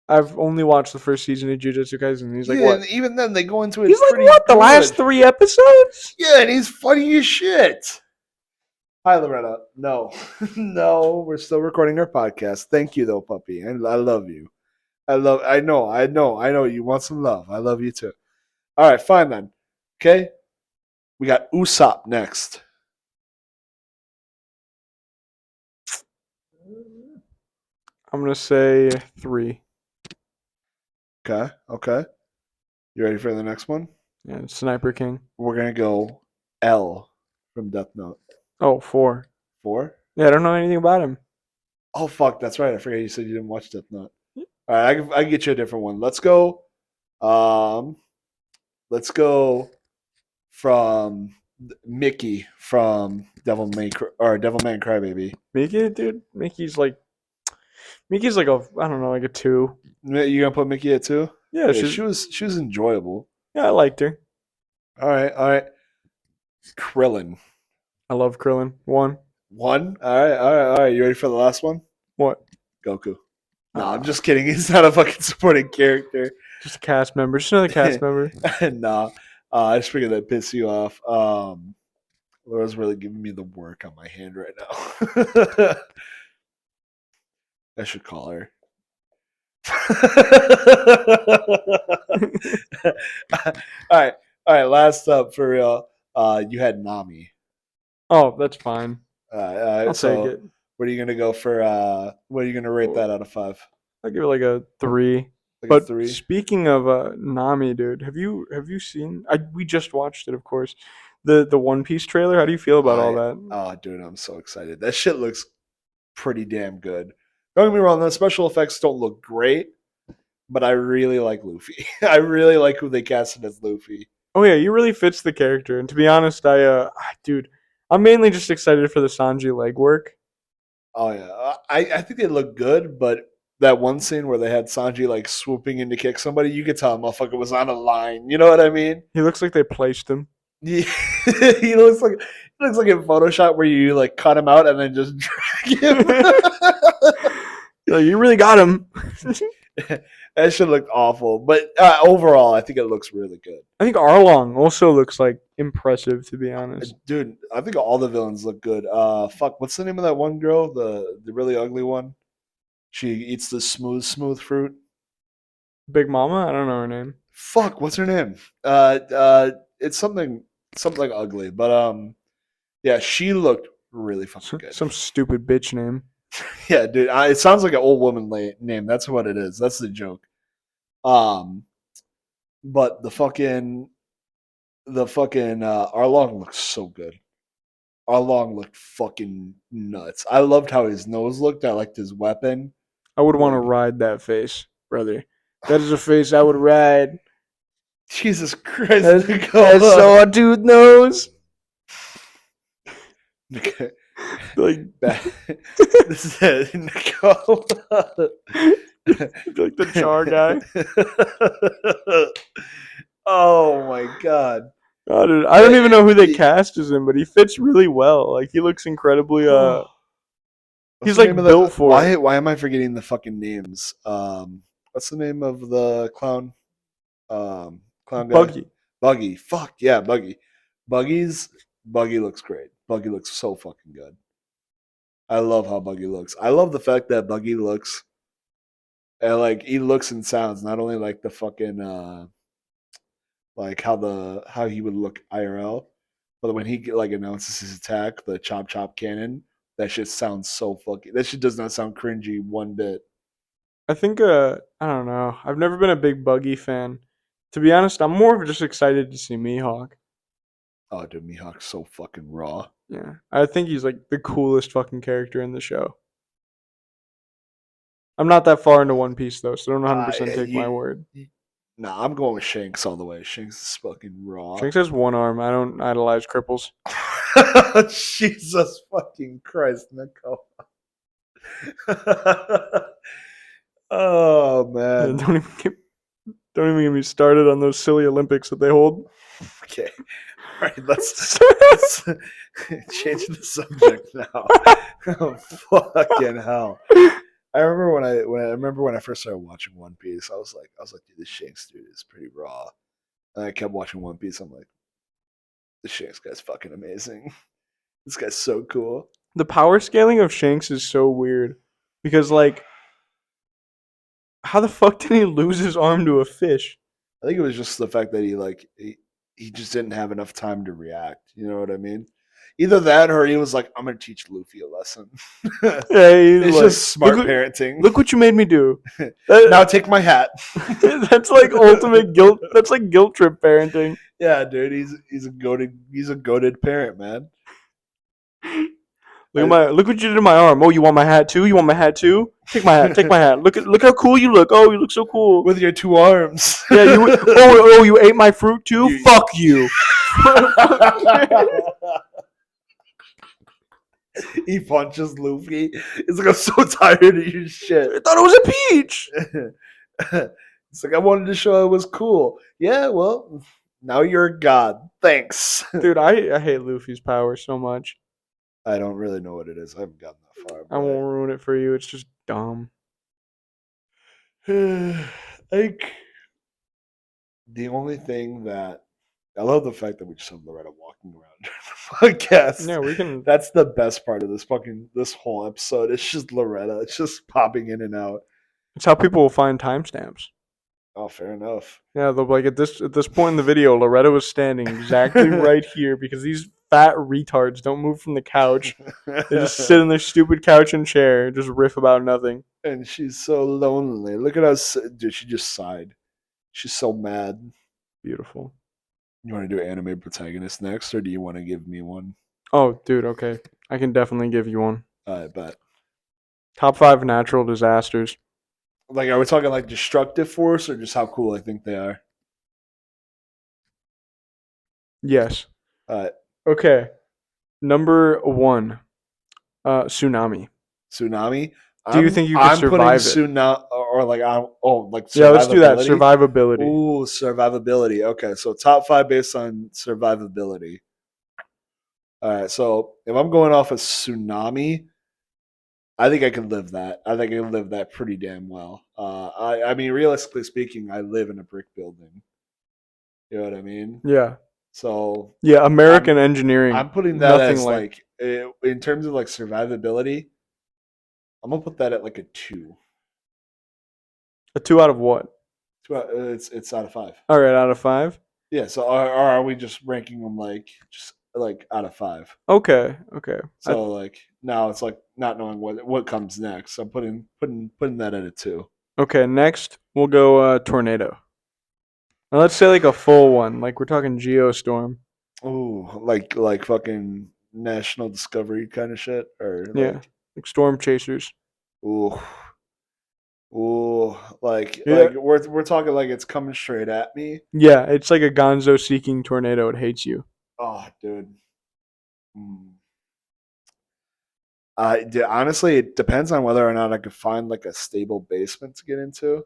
I've only watched the first season of Jujutsu Kaisen. He's like Yeah, what? and even then they go into it He's like pretty what? The last good. 3 episodes? Yeah, and he's funny as shit. Hi, Loretta. No, no, we're still recording our podcast. Thank you, though, puppy. I love you. I know. You want some love. I love you too. All right, fine then. Okay, we got Usopp next. I'm gonna say 3. Okay. You ready for the next one? Yeah, Sniper King. We're gonna go L from Death Note. Oh, 4. 4. Yeah, I don't know anything about him. Oh fuck, that's right. I forgot you said you didn't watch Death Note. All right, I can get you a different one. Let's go. Let's go from Mickey from Devil May Crybaby. Mickey, dude. Mickey's like a I don't know, like a 2. You gonna put Mickey at 2? Yeah, She was enjoyable. yeah, I liked her. All right. Krillin. I love Krillin. 1. 1. All right. You ready for the last one? What? Goku. No, Ah. I'm just kidding. He's not a fucking supporting character. Just a cast member. Just another cast member. Nah, I just figured that piss you off. Laura's really giving me the work on my hand right now. I should call her. All right. Last up for real. You had Nami. Oh, that's fine. I'll take it. What are you gonna go for? What are you gonna rate that out of 5? I'll give it like a 3. Like But a 3. speaking of Nami, dude, have you seen? We just watched it, of course. The One Piece trailer. How do you feel about all that? Oh, dude, I'm so excited. That shit looks pretty damn good. Don't get me wrong, the special effects don't look great, but I really like Luffy. I really like who they casted as Luffy. Oh yeah, he really fits the character. And to be honest, dude, I'm mainly just excited for the Sanji legwork. Oh yeah, I think they look good, but that one scene where they had Sanji like swooping in to kick somebody, you could tell a motherfucker was on a line. You know what I mean? He looks like they placed him. He, he looks like in Photoshop where you like cut him out and then just drag him. Like, you really got him. That shit looked awful, but overall, I think it looks really good. I think Arlong also looks like impressive, to be honest. Dude, I think all the villains look good. Fuck, what's the name of that one girl? The really ugly one. She eats the smooth fruit. Big Mama, I don't know her name. Fuck, what's her name? It's something like ugly, but yeah, she looked really fucking good. Some stupid bitch name. Yeah, dude, it sounds like an old woman name. That's what it is. That's the joke. But the fucking Arlong looks so good. Arlong looked fucking nuts. I loved how his nose looked. I liked his weapon. I would want to ride that face, brother. That is a face I would ride. Jesus Christ, That sawtooth nose. Like this is it, Nakoa. like the char guy. Oh my god. God, dude, I don't even know who they cast as him, but he fits really well. Like he looks incredibly he's like built for it. Why am I forgetting the fucking names? What's the name of the clown? Clown guy? Buggy. Fuck yeah, Buggy. Buggy looks great. Buggy looks so fucking good. I love how Buggy looks. I love the fact that Buggy looks and like he looks and sounds not only like the fucking like how he would look IRL, but when he like announces his attack, the chop chop cannon, that shit sounds so fucking. That shit does not sound cringy one bit. I think I don't know. I've never been a big Buggy fan. To be honest, I'm more of just excited to see Mihawk. Oh, dude, Mihawk's so fucking raw. Yeah, I think he's like the coolest fucking character in the show. I'm not that far into One Piece though, so don't 100% take my word. Nah, I'm going with Shanks all the way. Shanks is fucking raw. Shanks has one arm. I don't idolize cripples. Jesus fucking Christ, Nakoa. Oh Yeah, man. don't even get me started on those silly Olympics that they hold. Okay. All right, let's change the subject now. Oh, fucking hell. I remember when I first started watching One Piece, I was like, dude, this Shanks dude is pretty raw. And I kept watching One Piece. I'm like, this Shanks guy's fucking amazing. This guy's so cool. The power scaling of Shanks is so weird because like, how the fuck did he lose his arm to a fish? I think it was just the fact that he just didn't have enough time to react. You know what I mean? Either that or he was like, I'm gonna teach Luffy a lesson. Yeah, he's It's like, just smart parenting. look what you made me do. Now take my hat. That's like ultimate guilt. That's like guilt trip parenting. Yeah, dude, he's a goated parent, man. Look what you did to my arm. Oh, you want my hat too? You want my hat too? Take my hat. Take my hat. Look how cool you look. Oh, you look so cool. With your two arms. Yeah, you ate my fruit too? Fuck you. He punches Luffy. He's like, I'm so tired of your shit. I thought it was a peach. It's like, I wanted to show it was cool. Yeah, well, now you're a god. Thanks. Dude, I hate Luffy's power so much. I don't really know what it is. I haven't gotten that far. I won't ruin it for you. It's just dumb. Like, the only thing that I love the fact that we just have Loretta walking around during the podcast. Yeah, we can. That's the best part of this whole episode. It's just Loretta. It's just popping in and out. It's how people will find timestamps. Oh, fair enough. Yeah, they'll be like at this point in the video, Loretta was standing exactly right here because these fat retards don't move from the couch. They just sit in their stupid couch and chair and just riff about nothing. And she's so lonely. Look at us, dude. She just sighed. She's so mad. Beautiful. You want to do anime protagonist next, or do you want to give me one? Oh, dude, okay. I can definitely give you one. I bet. Top 5 natural disasters. Like, are we talking like destructive force, or just how cool I think they are? Yes. Uh, Okay. Number 1, tsunami. Tsunami. Do you think you could survive it? Tsunami, or like Yeah, let's do that. Survivability. Ooh, survivability. Okay, so top 5 based on survivability. All right, so if I'm going off of tsunami, I think I can live that. I think I can live that pretty damn well. I mean, realistically speaking, I live in a brick building. You know what I mean? Yeah. So yeah, American engineering. I'm putting that nothing as like in terms of like survivability. I'm gonna put that at like a 2. a 2 out of what? It's out of 5. All right, out of 5. Yeah. So are we just ranking them like just like out of 5? Okay. So like now it's like not knowing what comes next. I'm putting that at a 2. Okay, next we'll go tornado. Now let's say like a full one, like we're talking geostorm. Ooh, like fucking National Discovery kind of shit, or Yeah, like storm chasers. ooh, ooh, like Yeah. like we're talking like it's coming straight at me. Yeah, it's like a Gonzo-seeking tornado. It hates you. Oh, dude. Mm. Honestly, it depends on whether or not I could find like a stable basement to get into.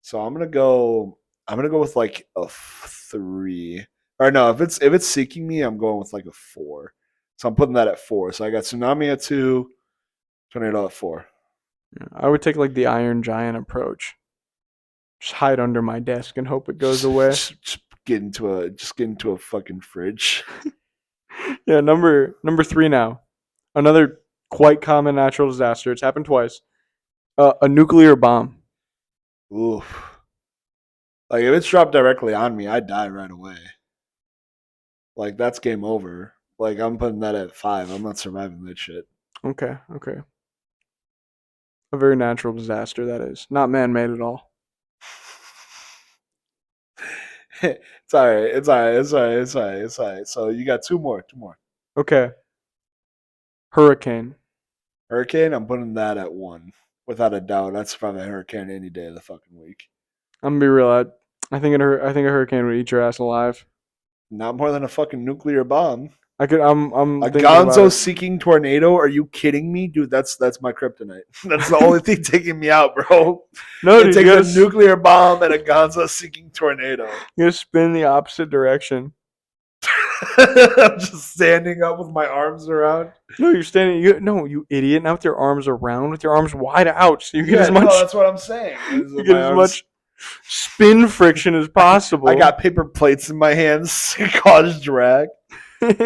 So I'm gonna go. I'm gonna go with like a 3. Or no, if it's seeking me, I'm going with like a 4. So I'm putting that at 4. So I got tsunami at 2, tornado at 4. Yeah, I would take like the Iron Giant approach. Just hide under my desk and hope it goes away. Just get into a fucking fridge. Yeah, number 3 now. Another quite common natural disaster. It's happened twice. A nuclear bomb. Oof. Like if it's dropped directly on me, I die right away. Like that's game over. Like I'm putting that at 5. I'm not surviving that shit. Okay. A very natural disaster, that is. Not man-made at all. It's alright. It's alright. It's alright. It's alright. It's alright. So you got 2 more. 2 more. Okay. Hurricane. Hurricane, I'm putting that at 1. Without a doubt. I'd survive a hurricane any day of the fucking week. I'm gonna be real. I think a hurricane would eat your ass alive. Not more than a fucking nuclear bomb. I'm A thinking about Gonzo it. seeking tornado? Are you kidding me, dude? That's my kryptonite. That's the only thing taking me out, bro. No, It dude, takes a nuclear bomb and a Gonzo seeking tornado. you gotta spin the opposite direction. I'm just standing up with my arms around. No, you're standing. No, you idiot! Not with your arms around, with your arms wide out, so you get Yeah, as no, much. that's what I'm saying. You get My as arms. much spin friction as possible. I got paper plates in my hands to cause drag. You're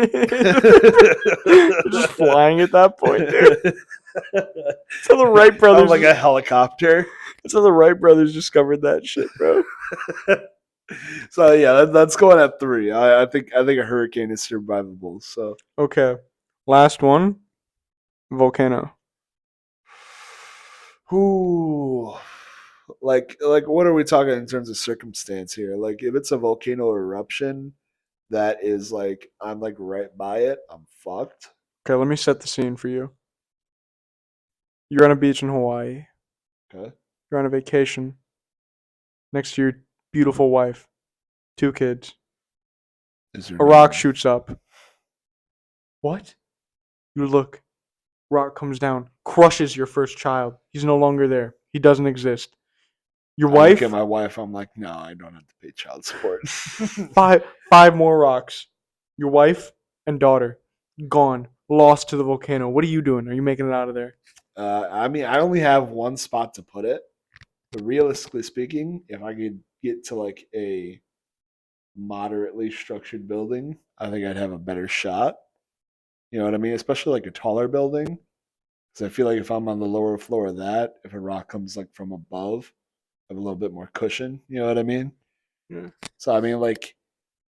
just flying at that point, dude. That's how the Wright I'm brothers. like a helicopter. That's how the Wright brothers discovered that shit, bro. So yeah, that's going at 3. I think a hurricane is survivable. So Okay, last one. Volcano. who, like what are we talking in terms of circumstance here? Like if it's a volcano eruption that is like I'm like right by it, I'm fucked. Okay, let me set the scene for you. You're on a beach in Hawaii. Okay. You're on a vacation next to your beautiful wife, 2 kids. Is there A rock shoots up. What? You look. Rock comes down, crushes your first child. He's no longer there. He doesn't exist. Your I look wife, at my wife. I'm like, no, I don't have to pay child support. five more rocks. Your wife and daughter, gone, lost to the volcano. What are you doing? Are you making it out of there? I mean, I only have one spot to put it. But realistically speaking, if I could get to like a moderately structured building, I think I'd have a better shot. You know what I mean? Especially like a taller building. Because I feel like if I'm on the lower floor of that, if a rock comes like from above, I have a little bit more cushion. You know what I mean? Yeah. So I mean, like,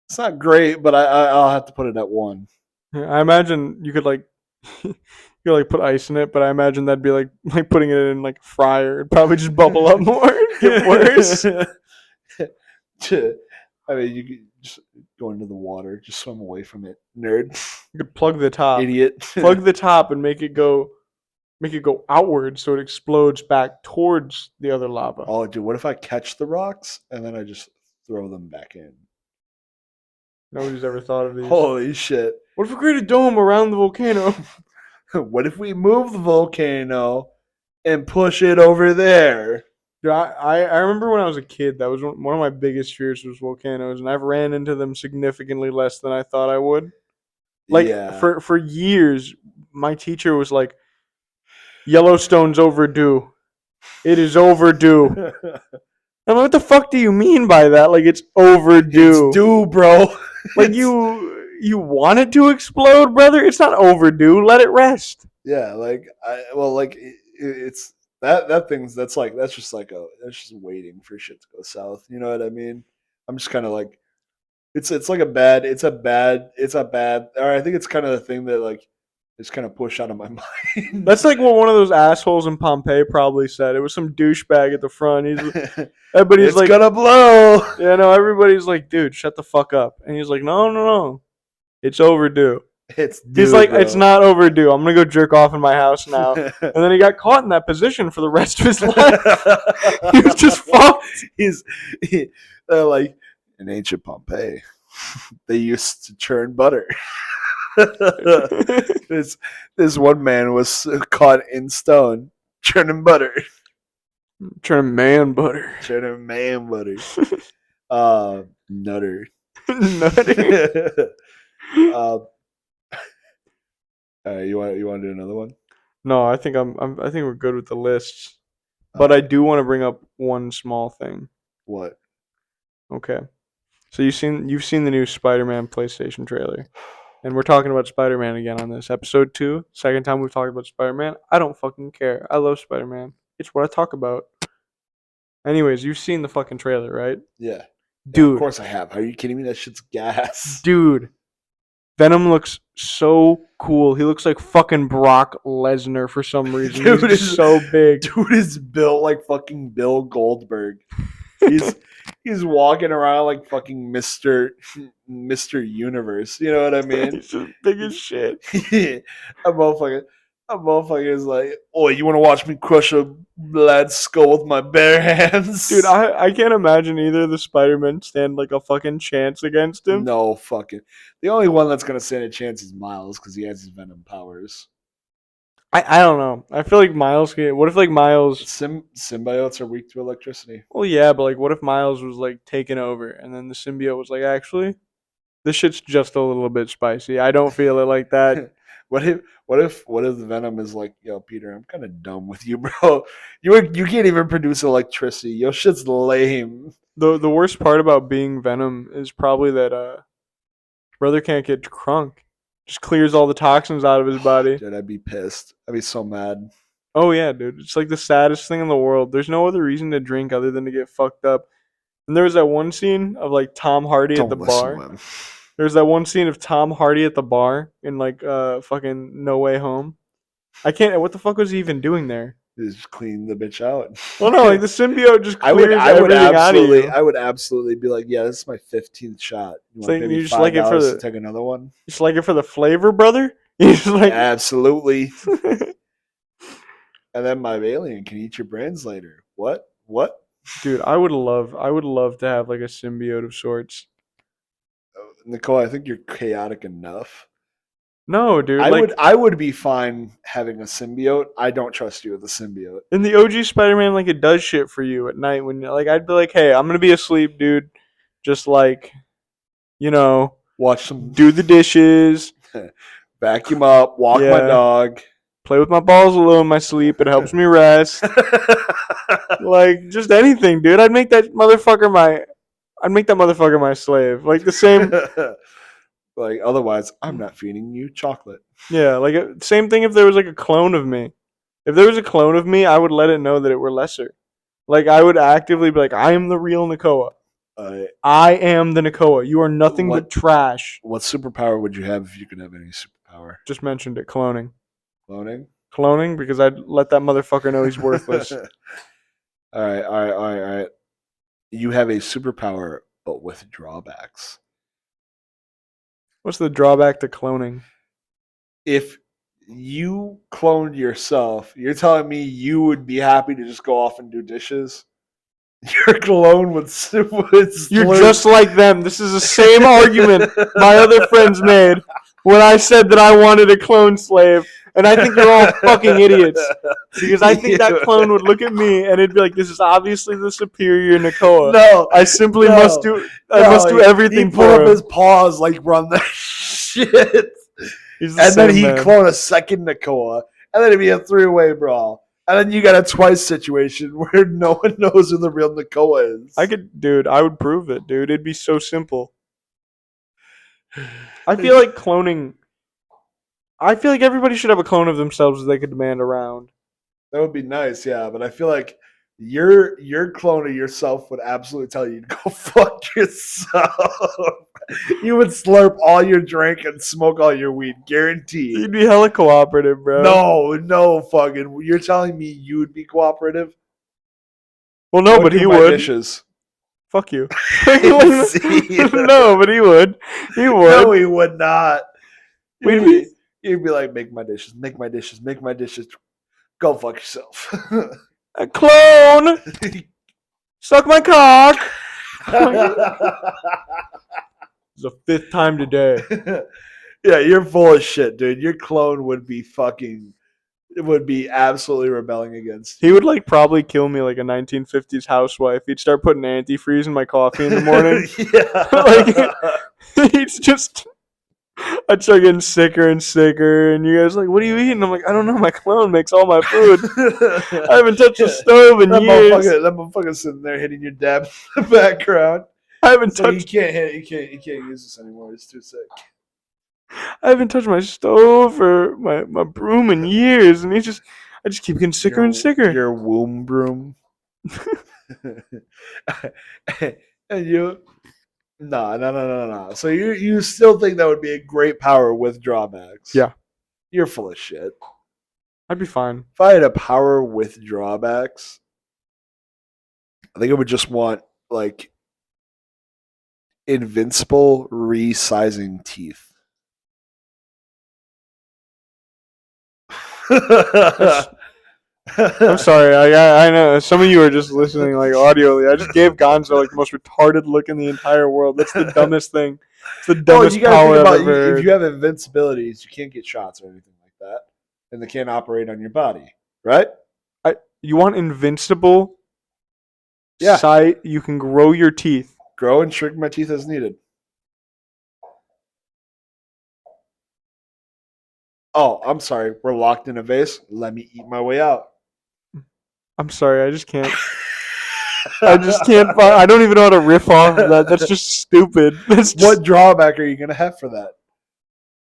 it's not great, but I'll have to put it at 1. I imagine you could like you could like put ice in it, but I imagine that'd be like putting it in like a fryer. It'd probably just bubble up more and get worse. I mean, you could just go into the water, just swim away from it, nerd, You could plug the top. idiot. Plug the top and make it go outward so it explodes back towards the other lava. Oh, dude, what if I catch the rocks and then I just throw them back in? Nobody's ever thought of these. Holy shit! What if we create a dome around the volcano? What if we move the volcano and push it over there? Dude, I remember when I was a kid, that was one of my biggest fears was volcanoes, and I've ran into them significantly less than I thought I would. Like Yeah. for years, my teacher was like, "Yellowstone's overdue. It is overdue." I'm like, what the fuck do you mean by that? Like it's overdue. It's due, bro. Like you want it to explode, brother? It's not overdue. Let it rest. Yeah, like it's that thing's that's just waiting for shit to go south. You know what I mean? I'm just kind of like it's like a bad or I think it's kind of the thing that like is kind of pushed out of my mind. That's like what one of those assholes in Pompeii probably said. It was some douchebag at the front. Everybody's it's like, gonna blow. yeah, no, everybody's like, dude, shut the fuck up. And he's like, no, it's overdue. It's due, He's like, bro. it's not overdue. I'm gonna go jerk off in my house now. And then he got caught in that position for the rest of his life. He was just fucked. Like in ancient Pompeii, they used to churn butter. this one man was caught in stone churning butter. Churning man butter. Churning man butter. Nutter. Nutty. You want to do another one? No, I think I think we're good with the lists. But I do want to bring up one small thing. What? Okay. So you've seen the new Spider-Man PlayStation trailer. And we're talking about Spider-Man again on this. Episode 2, second time we've talked about Spider-Man. I don't fucking care. I love Spider-Man. It's what I talk about. Anyways, you've seen the fucking trailer, right? Yeah. Dude. Yeah, of course I have. Are you kidding me? That shit's gas. Dude. Venom looks so cool. He looks like fucking Brock Lesnar for some reason. Dude, he's just so big. Dude is built like fucking Bill Goldberg. He's walking around like fucking Mr. Universe. You know what I mean? He's just big as shit. I'm all fucking. A motherfucker is like, oh, you want to watch me crush a lad's skull with my bare hands? Dude, I can't imagine either of the Spider-Men stand like a fucking chance against him. No fucking. The only one that's gonna stand a chance is Miles because he has his Venom powers. I don't know. I feel like Miles what if like Miles Symbiotes are weak to electricity. well yeah, but like what if Miles was like taken over and then the symbiote was like actually this shit's just a little bit spicy. I don't feel it like that. What if the Venom is like, yo, Peter, I'm kind of dumb with you, bro. You can't even produce electricity. Your shit's lame. The worst part about being Venom is probably that brother can't get crunk. Just clears all the toxins out of his body. Dude, I'd be pissed. I'd be so mad. Oh yeah, dude. It's like the saddest thing in the world. There's no other reason to drink other than to get fucked up. And there was that one scene of like Tom Hardy at the Don't listen bar. to him. There's that one scene of Tom Hardy at the bar in like fucking No Way Home. I can't. What the fuck was he even doing there? Just clean the bitch out. Well, no, like the symbiote just I clears would everything out of you. I would absolutely be like, yeah, this is my 15th shot. You It's want like maybe you just like it for $5 to the, take another one? just like it for the flavor, brother. You just like, Absolutely. And then my alien can eat your brains later. What? dude. I would love to have like a symbiote of sorts. Nicole, I think you're chaotic enough. No, dude. I Like would be fine having a symbiote. I don't trust you with a symbiote. in the OG Spider-Man, like it does shit for you at night when like I'd be like, hey, I'm gonna be asleep, dude. Just like, you know, Watch some do the dishes. vacuum up, walk my Yeah. dog. Play with my balls a little in my sleep. It helps me rest. Like just anything, dude. I'd make that motherfucker my slave. Like the same. Like otherwise, I'm not feeding you chocolate. Yeah, like same thing if there was like a clone of me. If there was a clone of me, I would let it know that it were lesser. Like I would actively be like, I am the real Nakoa. I am the Nakoa. You are nothing but trash. What superpower would you have if you could have any superpower? Just mentioned it, cloning. Cloning? Cloning because I'd let that motherfucker know he's worthless. All right. You have a superpower, but with drawbacks. What's the drawback to cloning? If you cloned yourself, you're telling me you would be happy to just go off and do dishes? Your clone would You're just like them. This is the same argument my other friends made when I said that I wanted a clone slave. And I think you're all fucking idiots. Because I think that clone would look at me and it'd be like, this is obviously the superior Nakoa. No, I simply must do everything he'd for pull him. up his paws like run that shit. He's the And then same he'd man. clone a second Nakoa. And then it'd be a three-way brawl. And then you got a twice situation where no one knows who the real Nakoa is. I would prove it, dude. It'd be so simple. I feel like everybody should have a clone of themselves that they could demand around. That would be nice, yeah. But I feel like your clone of yourself would absolutely tell you to go fuck yourself. You would slurp all your drink and smoke all your weed, guaranteed. You'd be hella cooperative, bro. No, fucking. You're telling me you would be cooperative? Well, no, Go but do he my would. Dishes. Fuck you. See? No, but he would. He would. No, he would not. We'd You'd be like, make my dishes, make my dishes, make my dishes. Go fuck yourself. A clone. Suck my cock. It's the fifth time today. Yeah, you're full of shit, dude. Your clone would be absolutely rebelling against you. He would like probably kill me like a 1950s housewife. He'd start putting antifreeze in my coffee in the morning. Yeah. He's just. I'd start getting sicker and sicker, and you guys are like, "What are you eating?" I'm like, "I don't know. My clone makes all my food. I haven't touched the stove in years. That motherfucker sitting there hitting your dab in the background. I haven't So you touched. can't hit. You can't use this anymore. It's too sick. I haven't touched my stove or my broom in years, and I just keep getting sicker and sicker. Your womb broom. And you. No. So you still think that would be a great power with drawbacks? Yeah. You're full of shit. I'd be fine. If I had a power with drawbacks, I think I would just want like invincible resizing teeth. I'm sorry. I know some of you are just listening like audioly. I just gave Gonzo like the most retarded look in the entire world. That's the dumbest thing. It's the Well, dumbest you gotta think power I've about ever if heard. you have invincibilities, you can't get shots or anything like that, and they can't operate on your body, right? You want invincible Yeah, sight? You can grow your teeth. grow and shrink my teeth as needed. Oh, I'm sorry. We're locked in a vase. Let me eat my way out. I'm sorry. I just can't. I just can't find. I don't even know how to riff off of that. That's just stupid. That's just What drawback are you gonna have for that?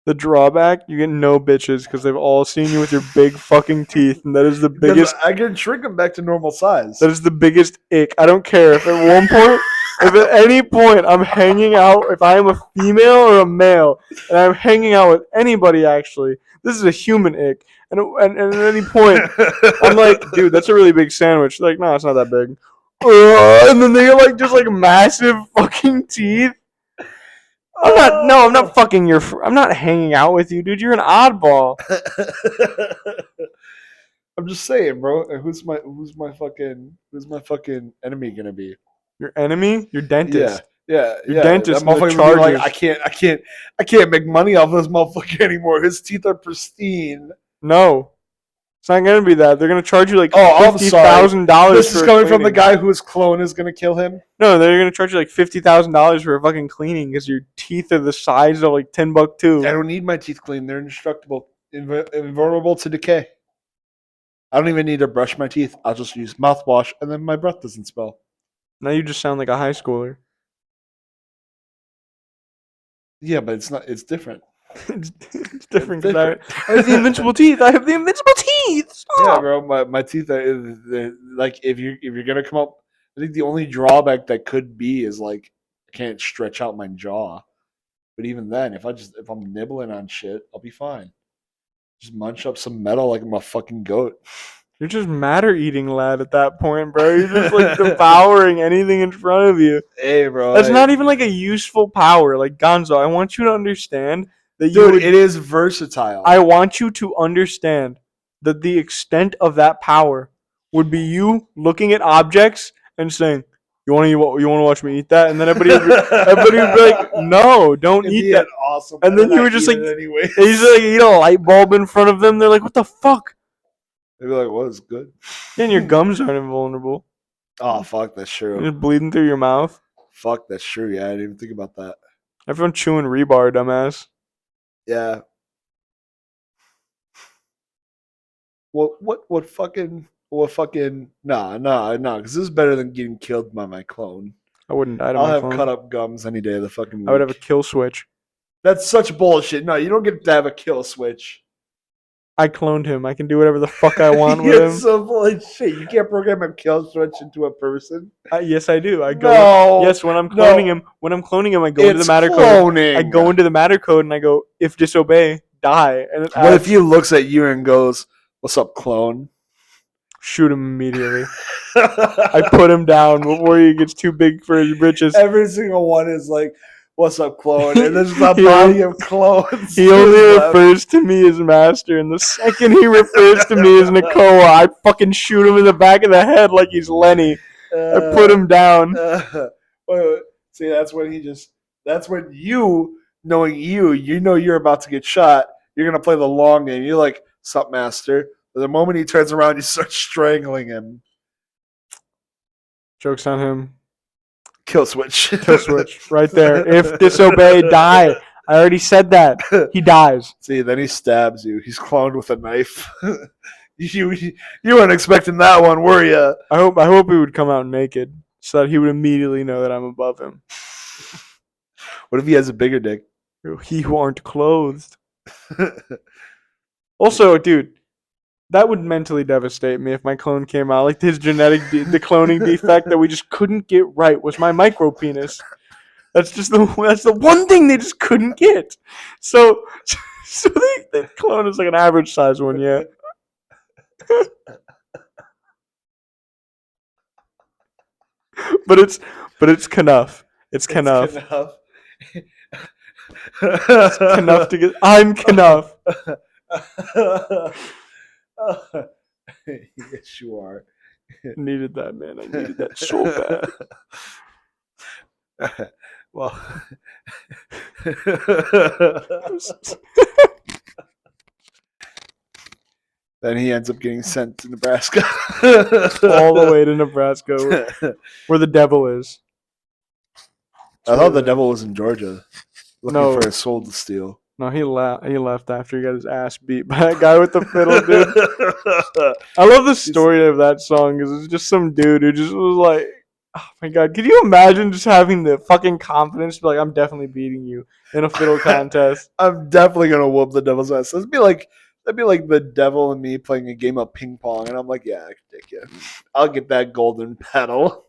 the drawback. You get no bitches because they've all seen you with your big fucking teeth, and that is the Because biggest. I can shrink them back to normal size. That is the biggest ick. I don't care if at one point, if at any point I'm hanging out, if I am a female or a male, and I'm hanging out with anybody, actually, this is a human ick. And at any point, I'm like, dude, that's a really big sandwich. They're like, no, it's not that big. And then they get like just like massive fucking teeth. I'm not fucking I'm not hanging out with you, dude. You're an oddball. I'm just saying, bro. Who's my fucking enemy gonna be? Your enemy, your dentist. Yeah. Your dentist That and the motherfucker gonna be like, Chargers. I can't make money off this motherfucker anymore. His teeth are pristine. No, it's not gonna be that. They're gonna charge you like Oh, I'm sorry. $50,000. This is coming from the guy whose clone is gonna kill him. No, they're gonna charge you like $50,000 for a fucking cleaning because your teeth are the size of like $10 too. I don't need my teeth cleaned. They're indestructible, invulnerable to decay. I don't even need to brush my teeth. I'll just use mouthwash, and then my breath doesn't smell. Now you just sound like a high schooler. Yeah, but it's not. It's different. It's different because different. I have the invincible teeth. I have the invincible teeth. Yeah, Stop. bro. My teeth are they're, like if you're gonna come up. I think the only drawback that could be is like I can't stretch out my jaw. But even then, if I'm nibbling on shit, I'll be fine. Just munch up some metal like I'm a fucking goat. You're just matter eating, lad. At that point, bro, you're just like devouring anything in front of you. Hey, bro. That's not even like a useful power. Like Gonzo, I want you to understand that Dude, it is versatile. I want you to understand that the extent of that power would be you looking at objects and saying, "You want to watch me eat that?" And then everybody would be like, "No, don't eat that." Awesome. And then you were just like, anyway. you just like eat a light bulb in front of them. They're like, "What the fuck?" They'd be like, "What is good?" And your gums aren't invulnerable. Oh, fuck, that's true. You're just bleeding through your mouth. Fuck, that's true. Yeah, I didn't even think about that. Everyone chewing rebar, dumbass. Yeah. Well, what fucking nah, because this is better than getting killed by my clone. I wouldn't die to I'll my have clone. cut up gums any day of the fucking week. I would have a kill switch. That's such bullshit. No, you don't get to have a kill switch. I cloned him. I can do whatever the fuck I want with You're him. so full of shit. You can't program a kill switch into a person. Yes, I do. I go. No, yes, when I'm cloning him, I go into the matter code. I go into the matter code and I go, if disobey, die. And what if he looks at you and goes, "What's up, clone?" Shoot him immediately. I put him down before he gets too big for his britches. Every single one is like, "What's up, clone?" And there's a body of clones. He only refers to me as master, and the second he refers to me as Nakoa, I fucking shoot him in the back of the head like he's Lenny. I put him down. See, that's when you, knowing you know you're about to get shot. You're gonna play the long game. You're like, "Sup, master?" But the moment he turns around, you start strangling him. Joke's on him. Kill switch. Kill switch. Right there. If disobey, die. I already said that. He dies. See, then he stabs you. He's cloned with a knife. You weren't expecting that one, were you? I hope he would come out naked so that he would immediately know that I'm above him. What if he has a bigger dick? He who aren't clothed. Also, dude, that would mentally devastate me if my clone came out. Like his genetic, the cloning defect that we just couldn't get right was my micro penis. That's the one thing they just couldn't get. So the clone is like an average size one, yeah. but it's Kenough. It's Kenough. It's Kenough to get. I'm Kenough. Yes, you are. Needed that, man. I needed that so bad. Well, then he ends up getting sent to Nebraska. All the way to Nebraska, where the devil is. I thought the devil was in Georgia, looking No. for a soul to steal. No, he left after he got his ass beat by that guy with the fiddle, dude. I love the story of that song because it's just some dude who just was like, oh my god, could you imagine just having the fucking confidence to be like, I'm definitely beating you in a fiddle contest? I'm definitely gonna whoop the devil's ass. That'd be like the devil and me playing a game of ping pong, and I'm like, yeah, I can take you. I'll get that golden medal.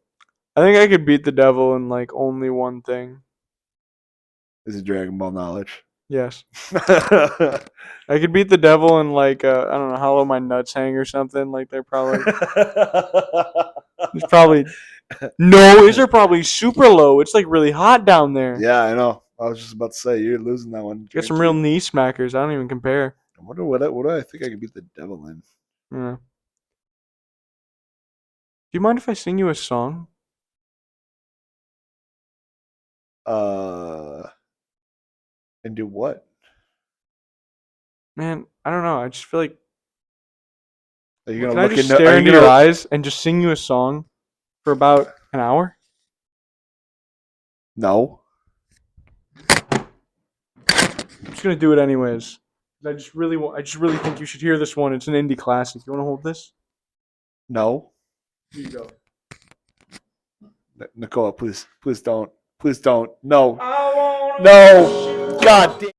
I think I could beat the devil in like only one thing. Is it Dragon Ball knowledge? Yes. I could beat the devil in like I don't know how low my nuts hang or something. Like they're probably it's probably no, these are probably super low. It's like really hot down there. Yeah, I know. I was just about to say you're losing that one. Get some real knee smackers. I don't even compare. I wonder what do I think I could beat the devil in? Yeah. Do you mind if I sing you a song? And do what? Man, I don't know. I just feel like Are you can gonna I look just into? stare Are you into your gonna? eyes and just sing you a song for about an hour? No. I'm just gonna do it anyways. I just really think you should hear this one. It's an indie classic. You want to hold this? No. Here you go. Nakoa, please don't. Please don't. No. I wanna No. God damn.